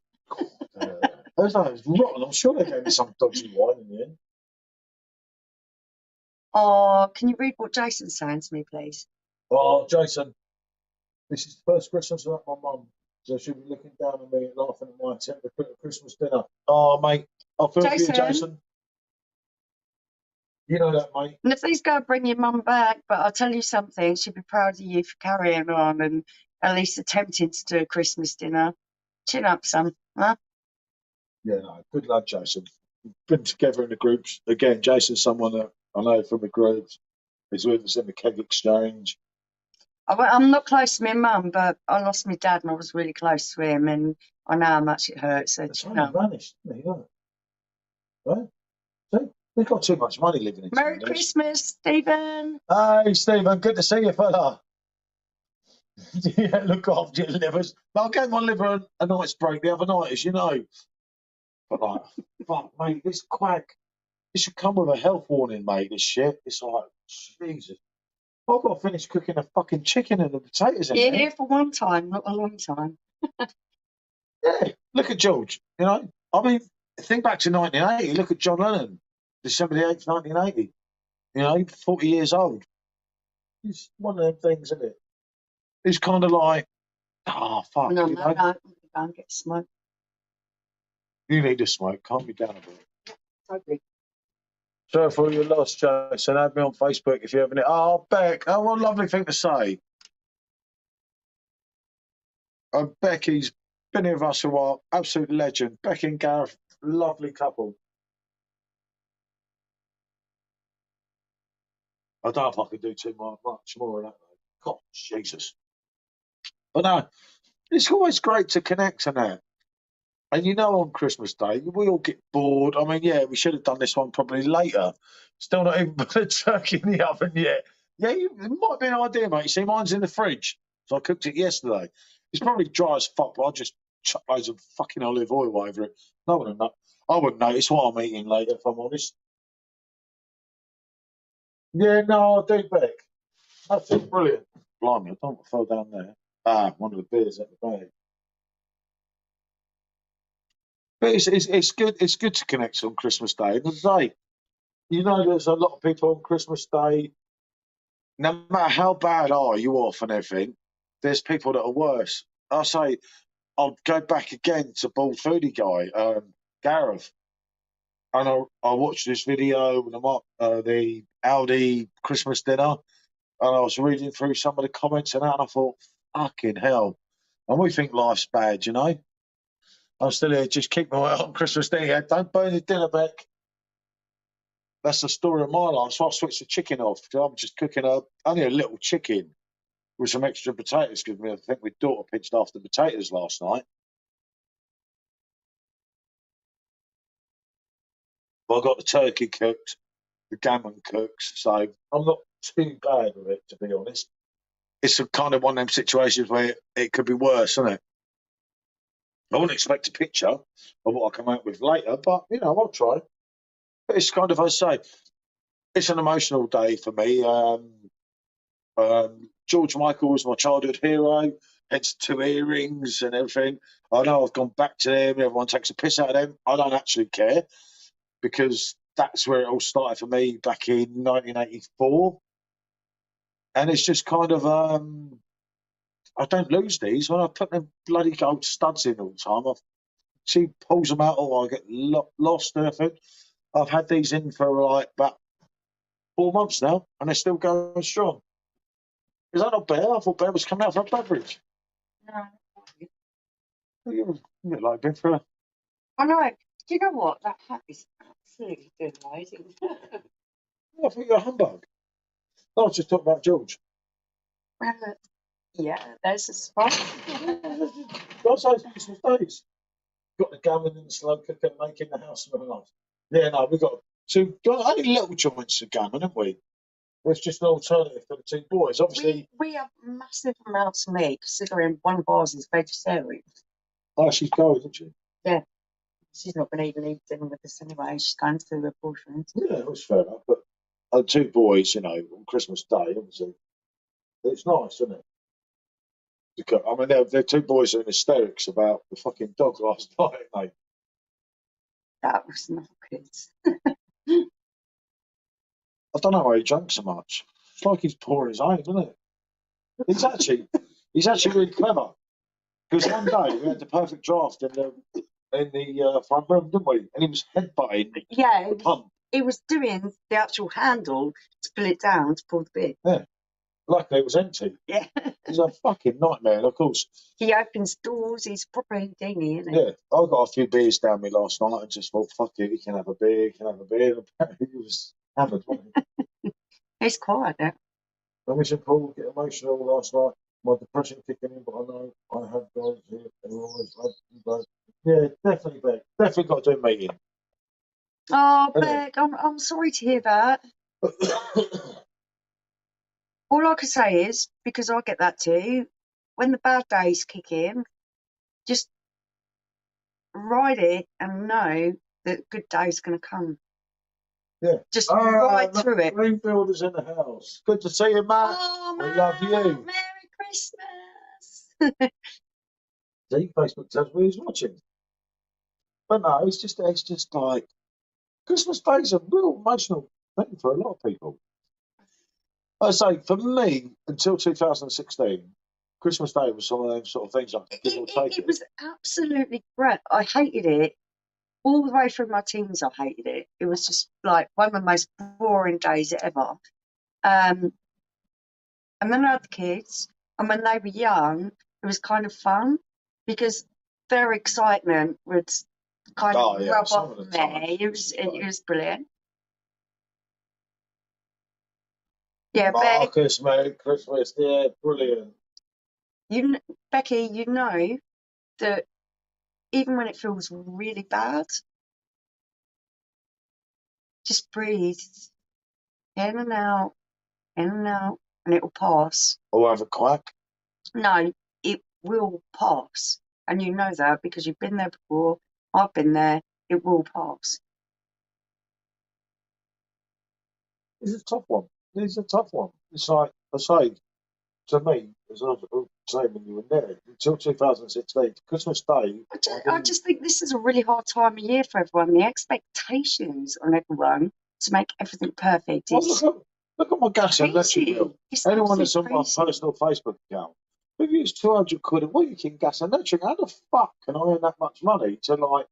[SPEAKER 1] was rotten. I'm sure they gave me some dodgy wine in the end.
[SPEAKER 2] Oh, can you read what Jason's saying to me, please?
[SPEAKER 1] Oh, Jason, this is the first Christmas without my mum. So she'll be looking down on me and laughing at my attempt to cook a Christmas dinner. Oh, mate, I feel for you, Jason. You know that, mate.
[SPEAKER 2] And please go bring your mum back, but I'll tell you something, she'd be proud of you for carrying on and at least attempting to do a Christmas dinner. Chin up, son, huh?
[SPEAKER 1] Yeah, no, good lad, Jason. We've been together in the groups. Again, Jason's someone that I know from the groups. He's with us in the keg exchange.
[SPEAKER 2] I'm not close to my mum, but I lost my dad and I was really close to him, and I know how much it hurts. So,
[SPEAKER 1] That's right, he vanished. There you go. Right? See, we've got too much money living in
[SPEAKER 2] Merry
[SPEAKER 1] England.
[SPEAKER 2] Christmas, Stephen.
[SPEAKER 1] Hey, Stephen, good to see you, fella. Yeah, look after your livers. I gave my liver a night's break the other night, as you know. But, like, fuck, mate, this quack, this should come with a health warning, mate, this shit. It's like, Jesus. I've got to finish cooking the fucking chicken and the potatoes in
[SPEAKER 2] You're
[SPEAKER 1] there.
[SPEAKER 2] here for one time, not a long time.
[SPEAKER 1] Yeah, look at George, you know. I mean, think back to 1980. Look at John Lennon, December the 8th, 1980. You know, 40 years old. It's one of them things, isn't it? It's kind of like, oh, fuck,
[SPEAKER 2] No,
[SPEAKER 1] you know.
[SPEAKER 2] I'm going to go and get smoke.
[SPEAKER 1] You need a smoke, calm me down a bit.
[SPEAKER 2] Totally.
[SPEAKER 1] So for your loss, Jason, add me on Facebook if you have any. Oh, Beck, oh, what a lovely thing to say. Becky's been here with us a while, absolute legend. Becky and Gareth, lovely couple. I don't know if I could do too much more of that, though. God, Jesus. But no, it's always great to connect and that. And you know, on Christmas Day, we all get bored. I mean, yeah, we should have done this one probably later. Still not even put a turkey in the oven yet. Yeah, it might be an idea, mate. You see, mine's in the fridge. So I cooked it yesterday. It's probably dry as fuck, but I'll just chuck loads of fucking olive oil over it. No one would know. I wouldn't notice what I'm eating later, if I'm honest. Yeah, no, I do, Beck. That's it, brilliant. Blimey, I don't want to fall down there. Ah, one of the beers at the bag. But it's good. It's good to connect on Christmas Day. And as I say, you know, there's a lot of people on Christmas Day. No matter how bad are you off and everything, there's people that are worse. I say I'll go back again to Bald Foodie guy, Gareth, and I watched this video with the Aldi Christmas dinner, and I was reading through some of the comments and that, and I thought, fucking hell. And we think life's bad, you know. I'm still here, just keep my eye on Christmas Day. Yeah, don't burn your dinner back. That's the story of my life. So I switched the chicken off. I'm just cooking only a little chicken with some extra potatoes because I think my daughter pinched after potatoes last night. But I got the turkey cooked, the gammon cooked, so I'm not too bad with it, to be honest. It's a kind of one of them situations where it could be worse, isn't it? I wouldn't expect a picture of what I come out with later, but you know, I'll try. But it's kind of, I say, it's an emotional day for me. George Michael was my childhood hero, hence 2 earrings and everything. I know I've gone back to them, everyone takes a piss out of them. I don't actually care because that's where it all started for me back in 1984. And it's just kind of, I don't lose these. When I put them bloody gold studs in all the time, she pulls them out or I get lost and everything. I've had these in for like about 4 months now and they're still going strong. Is that not Bear? I thought Bear was coming out for a beverage.
[SPEAKER 2] No.
[SPEAKER 1] You look like been for a...
[SPEAKER 2] I know. Do you know what? That hat is absolutely amazing.
[SPEAKER 1] I thought you were a humbug. I was just talking about George.
[SPEAKER 2] Yeah, there's a spot.
[SPEAKER 1] That's how Christmas days. Got the gammon and the slow cooker making the house smell nice. Yeah, no, we've got only little joints of gammon, haven't we? It's just an alternative for the two boys. Obviously,
[SPEAKER 2] we have massive amounts of meat, considering one of ours is vegetarian.
[SPEAKER 1] oh, she's going, isn't she?
[SPEAKER 2] Yeah. She's not going to even eat dinner with us anyway. She's going through her portions.
[SPEAKER 1] Yeah, that's fair enough. But two boys, you know, on Christmas Day, obviously, it's nice, isn't it? I mean, they're two boys in hysterics about the fucking dog last night, mate.
[SPEAKER 2] That was not good.
[SPEAKER 1] I don't know why he drank so much. It's like he's pouring his own, isn't it? He's actually really clever. Because one day we had the perfect draft in the front room, didn't we? And he was headbutting the pump.
[SPEAKER 2] He was doing the actual handle to pull it down to pour the beer.
[SPEAKER 1] Yeah. Luckily it was empty.
[SPEAKER 2] Yeah.
[SPEAKER 1] He's a fucking nightmare, and of course.
[SPEAKER 2] He opens doors, he's proper Houdini, isn't he?
[SPEAKER 1] Yeah. I got a few beers down me last night and just thought, fuck it, he can have a beer, he can have a beer. And apparently he was hammered, wasn't he?
[SPEAKER 2] He's quiet now.
[SPEAKER 1] I wish Paul get emotional last night. My depression kicking in, but I know I have guys here who always love you both. Yeah, definitely, Beck. Definitely got to do a meeting.
[SPEAKER 2] Oh, Beck, I'm sorry to hear that. All I can say is, because I get that too, when the bad days kick in, just ride it and know that good days going to come.
[SPEAKER 1] Yeah.
[SPEAKER 2] Just ride through it.
[SPEAKER 1] Greenfield is in the house. Good to see you, Matt.
[SPEAKER 2] Oh,
[SPEAKER 1] we love you.
[SPEAKER 2] Merry Christmas.
[SPEAKER 1] See, Facebook tells me he's watching. But no, it's just like Christmas Day is a real emotional thing for a lot of people. I say, for me, until 2016, Christmas Day was some of those sort of things like give or take.
[SPEAKER 2] It was absolutely great. I hated it. All the way through my teens, I hated it. It was just like one of the most boring days ever. And then I had the kids, and when they were young, it was kind of fun because their excitement would kind of rub off me. It was brilliant. Yeah,
[SPEAKER 1] Marcus, Merry Christmas. Yeah, brilliant.
[SPEAKER 2] Becky, you know that even when it feels really bad, just breathe in and out, and it will pass.
[SPEAKER 1] Or have a quack?
[SPEAKER 2] No, it will pass. And you know that because you've been there before. I've been there. It will pass.
[SPEAKER 1] It's a tough one. It's a tough one. It's like, I say, to me, as I was saying when you were there, until 2016, Christmas Day.
[SPEAKER 2] I just think this is a really hard time of year for everyone. The expectations on everyone to make everything perfect is
[SPEAKER 1] look at my gas and electric bill. Anyone that's on my
[SPEAKER 2] crazy.
[SPEAKER 1] personal Facebook account, we've used 200 quid a week in gas and electric. How the fuck can I earn that much money to like?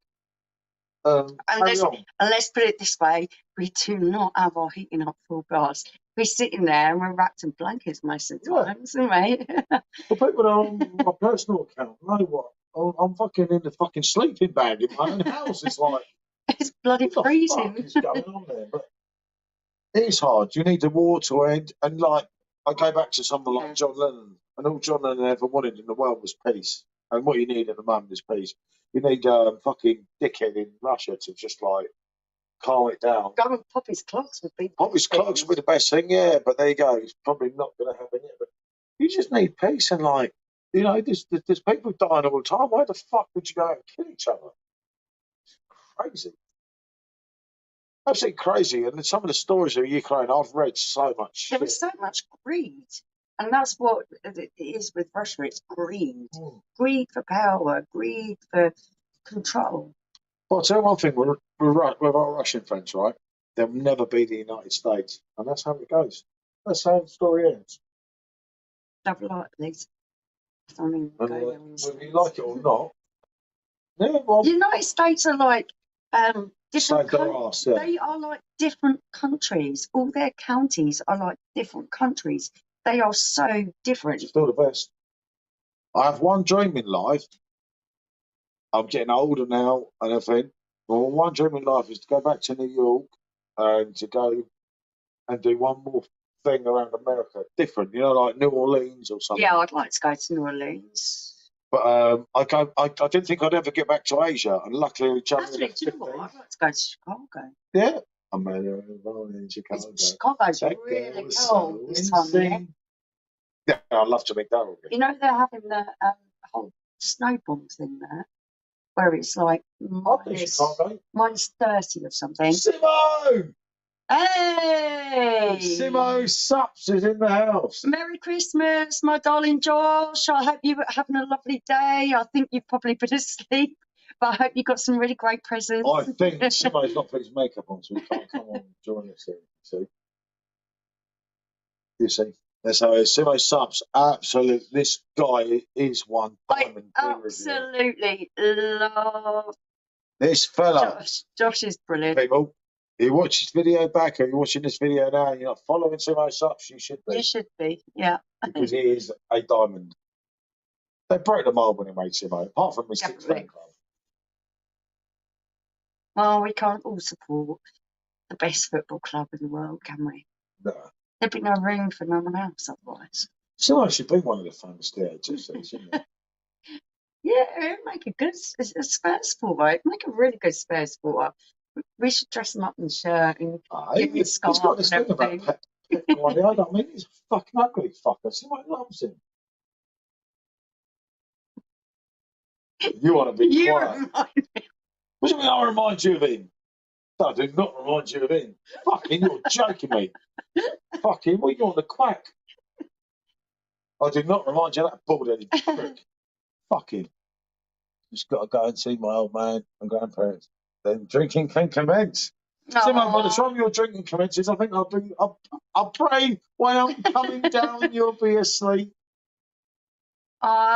[SPEAKER 2] Let's put it this way: we do not have our heating up full blast. We're sitting there and we're wrapped in blankets most of the times, aren't we?
[SPEAKER 1] Well, people on my personal account know what I'm fucking in the fucking sleeping bag in my own house. It's like
[SPEAKER 2] it's bloody freezing.
[SPEAKER 1] What the fuck is going on there? But it is hard. You need the war to end, and like I go back to someone like John Lennon, and all John Lennon ever wanted in the world was peace. And what you need at the moment is peace. You need fucking dickhead in Russia to just like calm it down.
[SPEAKER 2] Go and pop his clocks would be.
[SPEAKER 1] Pop his clocks would be the best thing, yeah. But there you go. It's probably not going to happen yet. But you just need peace and like, you know, there's people dying all the time. Why the fuck would you go out and kill each other? It's crazy. Absolutely crazy. And some of the stories of Ukraine, I've read so much.
[SPEAKER 2] There was so much greed. And that's what it is with Russia. It's greed. Greed for power, greed for control.
[SPEAKER 1] Well, I'll tell you one thing, we're right with our Russian friends, right? They'll never be the United States. And that's how it goes. That's how the story ends.
[SPEAKER 2] Love like these. I mean,
[SPEAKER 1] whether you like it or not. Yeah, well,
[SPEAKER 2] the United States are like different
[SPEAKER 1] countries. Yeah.
[SPEAKER 2] They are like different countries. All their counties are like different countries. They are so different.
[SPEAKER 1] Still the best. I have one dream in life. I'm getting older now and everything. Well, one dream in life is to go back to New York and to go and do one more thing around America. Different, you know, like New Orleans or something.
[SPEAKER 2] Yeah, I'd like to go to New Orleans.
[SPEAKER 1] But I didn't think I'd ever get back to Asia, and luckily,
[SPEAKER 2] Actually, do you know what? I'd like to go to Chicago.
[SPEAKER 1] Yeah, I'm in Chicago.
[SPEAKER 2] Chicago's
[SPEAKER 1] That
[SPEAKER 2] really
[SPEAKER 1] girl was
[SPEAKER 2] cold
[SPEAKER 1] so
[SPEAKER 2] this time of year.
[SPEAKER 1] insane. Yeah, I'd love to meet Daryl again.
[SPEAKER 2] You know they're having the whole snowball thing there, where it's like
[SPEAKER 1] I've been to Chicago.
[SPEAKER 2] -30 or something.
[SPEAKER 1] Simo!
[SPEAKER 2] Hey!
[SPEAKER 1] Simo Sups is in the house.
[SPEAKER 2] Merry Christmas, my darling Josh. I hope you're having a lovely day. I think you've probably been asleep, but I hope you got some really great presents.
[SPEAKER 1] I think Simo's not put his makeup on, so he can't come on and join us here. See? You see? That's how it is. Simo Sups, absolutely. This guy is one diamond.
[SPEAKER 2] I absolutely love
[SPEAKER 1] this fella.
[SPEAKER 2] Josh. Josh is brilliant.
[SPEAKER 1] People, you watch this video back, or you're watching this video now, and you're not following Simo Sups, you should be.
[SPEAKER 2] You should be, yeah.
[SPEAKER 1] Because he is a diamond. They broke the mold when he made Simo, apart from Mystic's fan club.
[SPEAKER 2] Well, we can't all support the best football club in the world, can we?
[SPEAKER 1] No.
[SPEAKER 2] There'd be no room for no one else otherwise.
[SPEAKER 1] Simo should be one of the famous DHs, shouldn't he?
[SPEAKER 2] Yeah, it'd make a good Spurs supporter. It'd make a really good Spurs supporter. We should dress him up in the shirt and give him a scarf.
[SPEAKER 1] He's got this thing about Pep Guardiola. I mean, he's a fucking ugly fucker. Simo loves him. You want to be quiet.
[SPEAKER 2] Remind me.
[SPEAKER 1] What do you mean I remind you of him? No, I do not remind you of him. Fucking, you're joking me. Fucking, what are you on the quack? I do not remind you of that bald-headed prick. Fucking. Just got to go and see my old man and grandparents. Then drinking can commence. Simo, by the time your drinking commences, I think I'll pray while I'm coming down, you'll be asleep.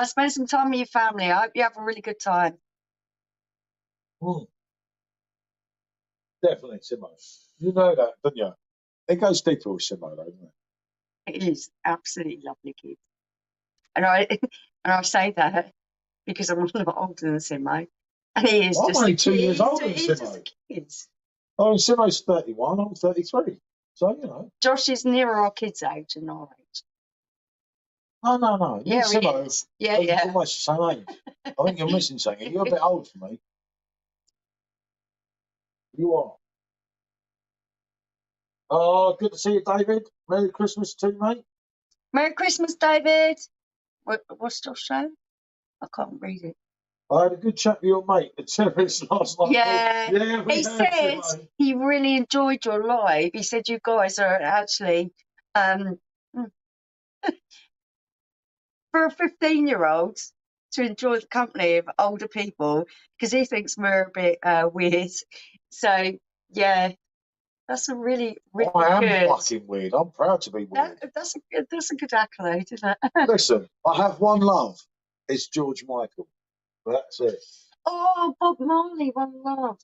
[SPEAKER 2] Spend some time with your family. I hope you have a really good time.
[SPEAKER 1] Definitely, Simo. You know that, don't you? It goes deeper with Simo, though, doesn't it?
[SPEAKER 2] It is absolutely lovely kid. And I say that because I'm a little bit older than Simo. And he is
[SPEAKER 1] I'm
[SPEAKER 2] just
[SPEAKER 1] only
[SPEAKER 2] a
[SPEAKER 1] 2
[SPEAKER 2] kid.
[SPEAKER 1] years older than
[SPEAKER 2] He's
[SPEAKER 1] Simo.
[SPEAKER 2] just a kid.
[SPEAKER 1] Oh, and Simo's 31, I'm 33. So, you know.
[SPEAKER 2] Josh is nearer our kids' age than our age.
[SPEAKER 1] No.
[SPEAKER 2] Yeah,
[SPEAKER 1] Simo,
[SPEAKER 2] he is. Yeah.
[SPEAKER 1] almost the same age. I think you're missing something. You're a bit old for me. You are. Oh, good to see you, David. Merry Christmas to you, mate.
[SPEAKER 2] Merry Christmas, David. What's Josh saying? I can't read it.
[SPEAKER 1] I had a good chat with your mate at Terrace last night.
[SPEAKER 2] Yeah, he said he really enjoyed your live. He said you guys are actually, for a 15-year-old, to enjoy the company of older people, because he thinks we're a bit weird. So, yeah, that's a really good...
[SPEAKER 1] I am fucking weird. I'm proud to be weird.
[SPEAKER 2] That's a good accolade, isn't it?
[SPEAKER 1] Listen, I have one love. It's George Michael. That's it.
[SPEAKER 2] Oh, Bob Marley, one love.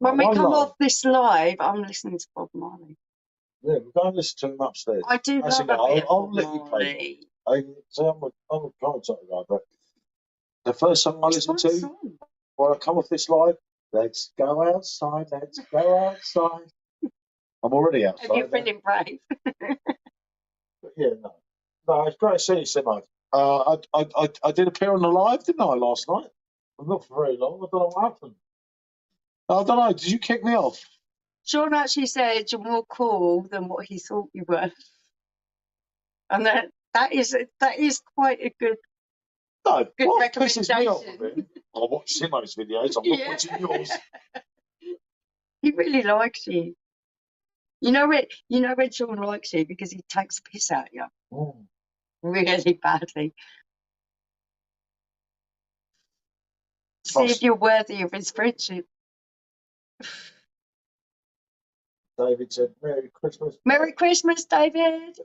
[SPEAKER 2] When we come off this live, I'm listening to Bob Marley.
[SPEAKER 1] Yeah, we're going to listen to him upstairs.
[SPEAKER 2] I do love a bit of Bob Marley.
[SPEAKER 1] I'm a concert guy, but the first song I listen to when I come off this live, let's go outside, let's go outside. I'm already outside.
[SPEAKER 2] Are you feeling brave?
[SPEAKER 1] But yeah, no, it's great to see you, Simo. I did appear on the live, didn't I, last night? Not for very long. I don't know what happened. I don't know. Did you kick me off?
[SPEAKER 2] Sean actually said you're more cool than what he thought you were, and that is quite a good.
[SPEAKER 1] No,
[SPEAKER 2] good
[SPEAKER 1] what
[SPEAKER 2] recommendation.
[SPEAKER 1] pisses me off of him? I watch Simo's videos. I'm not watching yours.
[SPEAKER 2] He really likes you. You know when Sean likes you because he takes a piss out of you really badly. See if you're worthy of his friendship.
[SPEAKER 1] David said, Merry Christmas.
[SPEAKER 2] Merry Christmas, David.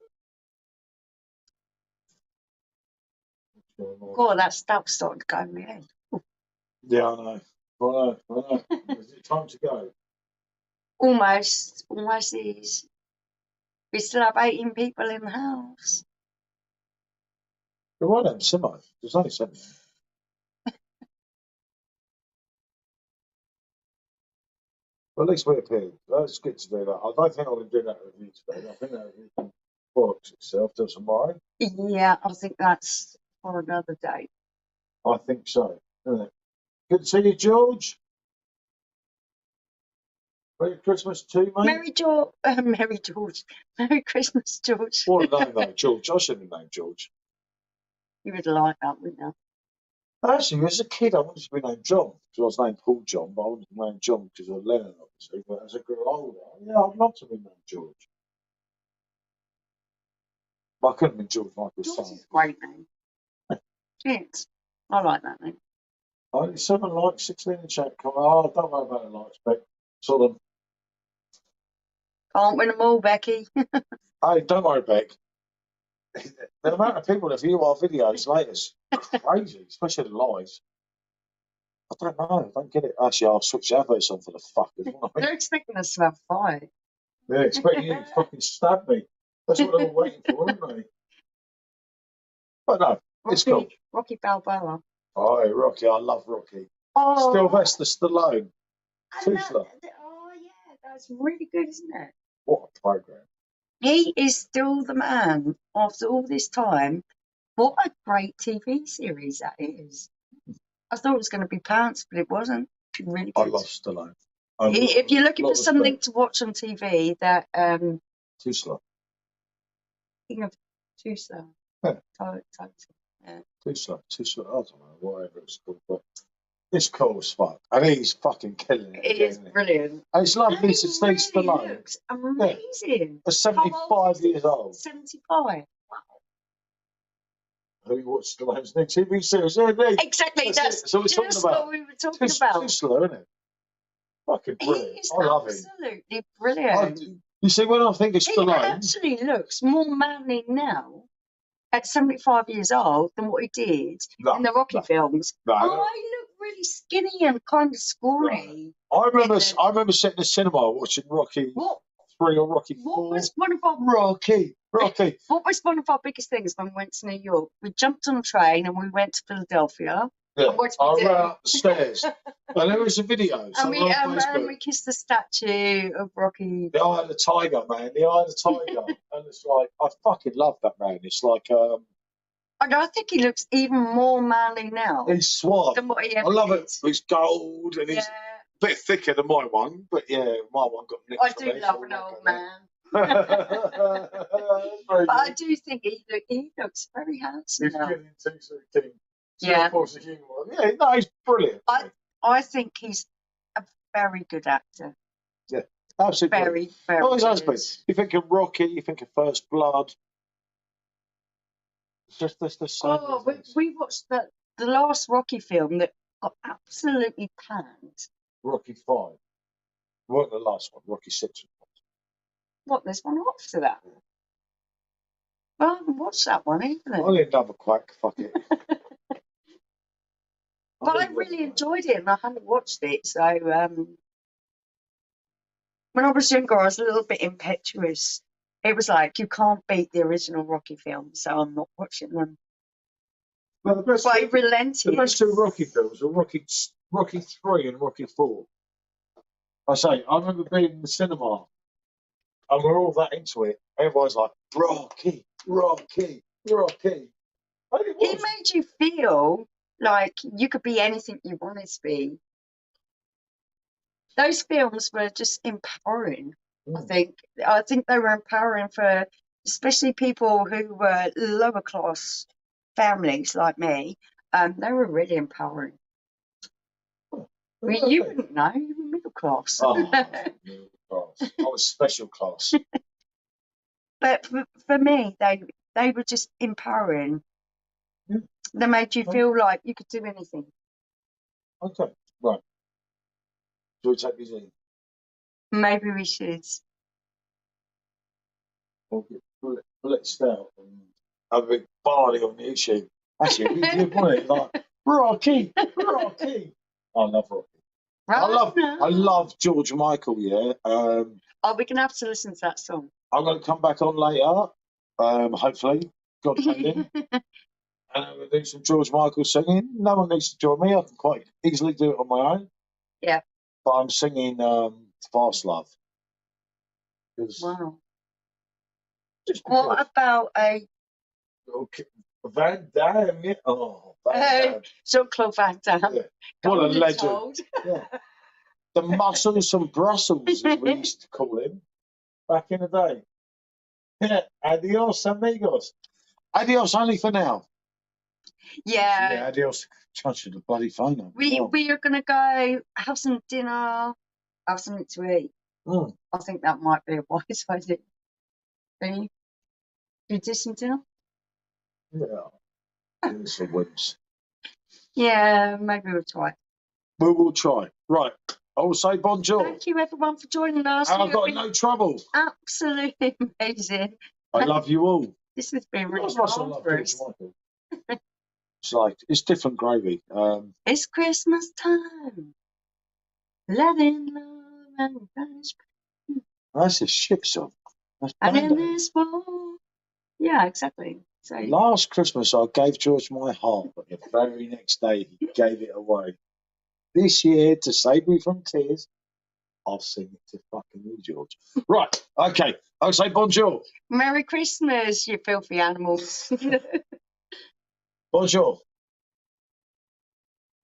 [SPEAKER 2] God, that stuff's starting to go in my head.
[SPEAKER 1] Yeah, I know. Is it time to go?
[SPEAKER 2] Almost is. We still have 18 people in the house.
[SPEAKER 1] But why don't Simo? There's only 7. Well, at least we appeared. That's good to do that. I don't think I'm going to do that review today. I think that review works itself till tomorrow.
[SPEAKER 2] Yeah, I think that's for another day.
[SPEAKER 1] I think so. Isn't it? Good to see you, George. Merry Christmas too, mate.
[SPEAKER 2] Merry George. Merry George. Merry Christmas, George.
[SPEAKER 1] What a name, though, George. I shouldn't have named George.
[SPEAKER 2] You would like that, wouldn't you?
[SPEAKER 1] Actually, as a kid, I wanted to be named John because I was named Paul John, but I wanted to be named John because of Lennon, obviously. But as I grew older, yeah, I'd love to be named George. But I couldn't be George Michael's
[SPEAKER 2] George
[SPEAKER 1] son.
[SPEAKER 2] is a great name. Yes, I like that name.
[SPEAKER 1] 7 likes, 16 in chat. Oh, don't worry about the likes, Beck. Saw them.
[SPEAKER 2] Can't win them all, Becky.
[SPEAKER 1] Hey, don't worry, Beck. The amount of people that view our videos later is crazy, especially the lives. I don't know. I don't get it. Actually, I'll switch the adverts on for the fuckers. Won't I?
[SPEAKER 2] They're expecting us to have a fight.
[SPEAKER 1] They're expecting you to fucking stab me. That's what they're all waiting for, aren't they? But no, it's cool.
[SPEAKER 2] Rocky Balboa.
[SPEAKER 1] Oh, Rocky. I love Rocky.
[SPEAKER 2] Oh,
[SPEAKER 1] Sylvester Stallone. Tootler.
[SPEAKER 2] Oh, yeah, that's really good, isn't it?
[SPEAKER 1] What a program.
[SPEAKER 2] He is still the man after all this time. What a great TV series that is. I thought it was going to be pants, but it wasn't. Really good.
[SPEAKER 1] I love Stallone.
[SPEAKER 2] If you're looking for something to watch on TV, that
[SPEAKER 1] Too slow.
[SPEAKER 2] King of Too Slow.
[SPEAKER 1] Yeah.
[SPEAKER 2] Yeah.
[SPEAKER 1] Too slow. I don't know, whatever it's called, but it's cool as fuck. And he's fucking killing it.
[SPEAKER 2] It is brilliant.
[SPEAKER 1] And it's lovely to see
[SPEAKER 2] really
[SPEAKER 1] Stallone.
[SPEAKER 2] Looks amazing.
[SPEAKER 1] At 75 years old.
[SPEAKER 2] 75.
[SPEAKER 1] Who watched Stallone's new TV series? Yeah,
[SPEAKER 2] Exactly. That's
[SPEAKER 1] what we're talking about.
[SPEAKER 2] what we were talking about.
[SPEAKER 1] Too slow, isn't it? Fucking brilliant.
[SPEAKER 2] He is
[SPEAKER 1] I love him.
[SPEAKER 2] absolutely brilliant.
[SPEAKER 1] You see, when I think of Stallone,
[SPEAKER 2] he actually looks more manly now at 75 years old than what he did in the Rocky films.
[SPEAKER 1] No,
[SPEAKER 2] he looked really skinny and kind of scrawny.
[SPEAKER 1] I remember sitting in the cinema watching Rocky 3 or Rocky 4.
[SPEAKER 2] What was one of our
[SPEAKER 1] Rocky?
[SPEAKER 2] What was one of our biggest things when we went to New York? We jumped on a train and we went to Philadelphia.
[SPEAKER 1] Yeah,
[SPEAKER 2] and what
[SPEAKER 1] I
[SPEAKER 2] did we
[SPEAKER 1] ran
[SPEAKER 2] do?
[SPEAKER 1] up the stairs. And there was a video.
[SPEAKER 2] And we kissed the statue of Rocky.
[SPEAKER 1] The Eye of the Tiger, man. The Eye of the Tiger. And it's like, I fucking love that man. It's like,
[SPEAKER 2] and I think he looks even more manly now.
[SPEAKER 1] He's suave.
[SPEAKER 2] Than what he ever
[SPEAKER 1] I love
[SPEAKER 2] did.
[SPEAKER 1] it. He's gold and he's a bit thicker than my one. But yeah, my one got nicked.
[SPEAKER 2] I do love an old man. But I do think he looks very handsome
[SPEAKER 1] he's
[SPEAKER 2] now.
[SPEAKER 1] getting
[SPEAKER 2] Yeah.
[SPEAKER 1] Yeah, no, he's brilliant.
[SPEAKER 2] I think he's a very good actor.
[SPEAKER 1] Yeah, absolutely.
[SPEAKER 2] Very
[SPEAKER 1] Always has
[SPEAKER 2] good.
[SPEAKER 1] been. You think of Rocky, you think of First Blood. It's just the same.
[SPEAKER 2] Oh, we watched the last Rocky film that got absolutely panned.
[SPEAKER 1] Rocky 5. What the last one? Rocky 6.
[SPEAKER 2] What, there's one after that? Well, I haven't watched that one either.
[SPEAKER 1] I need another quack, fuck it.
[SPEAKER 2] But I really enjoyed it and I hadn't watched it, so when I was younger I was a little bit impetuous. It was like, you can't beat the original Rocky films, so I'm not watching them.
[SPEAKER 1] Well, the best two Rocky films are Rocky 3 and Rocky 4. I remember being in the cinema and we're all that into it. Everyone's like, Rocky.
[SPEAKER 2] He made you feel like you could be anything you wanted to be. Those films were just empowering. I think they were empowering for especially people who were lower class families like me. They were really empowering. You wouldn't know, you were middle class.
[SPEAKER 1] Oh, middle class. I was special class.
[SPEAKER 2] But for me, they were just empowering.
[SPEAKER 1] Yeah.
[SPEAKER 2] They made you feel like you could do anything.
[SPEAKER 1] Okay, right. Shall we take these in?
[SPEAKER 2] Maybe we should.
[SPEAKER 1] We'll get blitzed out and have a big party on YouTube. Actually, we did want it like Rocky. I love Rocky. I love George Michael. Yeah.
[SPEAKER 2] We can have to listen to that song.
[SPEAKER 1] I'm going to come back on later. Hopefully, God willing. And I'm going to do some George Michael singing. No one needs to join me. I can quite easily do it on my own.
[SPEAKER 2] Yeah.
[SPEAKER 1] But I'm singing Fast Love.
[SPEAKER 2] Wow. What about a
[SPEAKER 1] Van Damme? Yeah. Oh, Van Damme.
[SPEAKER 2] Jean-Claude Van Damme?
[SPEAKER 1] Yeah. What a legend. Yeah. The muscles and Brussels, as we used to call him back in the day. Yeah, adios, amigos. Adios only for now.
[SPEAKER 2] Yeah.
[SPEAKER 1] Adios. Touching the bloody phone up.
[SPEAKER 2] We are going to go have some dinner, have something to eat.
[SPEAKER 1] Mm.
[SPEAKER 2] I think that might be a wise idea. Don't you? Do you do some dinner?
[SPEAKER 1] Yeah. Give us some wins.
[SPEAKER 2] Yeah, maybe we'll try.
[SPEAKER 1] We will try. Right. I will say bonjour.
[SPEAKER 2] Thank you, everyone, for joining us.
[SPEAKER 1] And I've got no trouble.
[SPEAKER 2] Absolutely amazing.
[SPEAKER 1] I love you all.
[SPEAKER 2] This has been really
[SPEAKER 1] That's
[SPEAKER 2] hard
[SPEAKER 1] love
[SPEAKER 2] for
[SPEAKER 1] George
[SPEAKER 2] us.
[SPEAKER 1] Michael. It's like, it's different gravy.
[SPEAKER 2] It's Christmas time. Letting love and vanish.
[SPEAKER 1] That's a ship song. That's
[SPEAKER 2] And in
[SPEAKER 1] Band-Aid.
[SPEAKER 2] this world. Yeah, exactly. So
[SPEAKER 1] Last Christmas, I gave George my heart, but the very next day, he gave it away. This year, to save me from tears, I'll sing it to fucking you, George. Right, okay. I'll say bonjour.
[SPEAKER 2] Merry Christmas, you filthy animals.
[SPEAKER 1] Bonjour.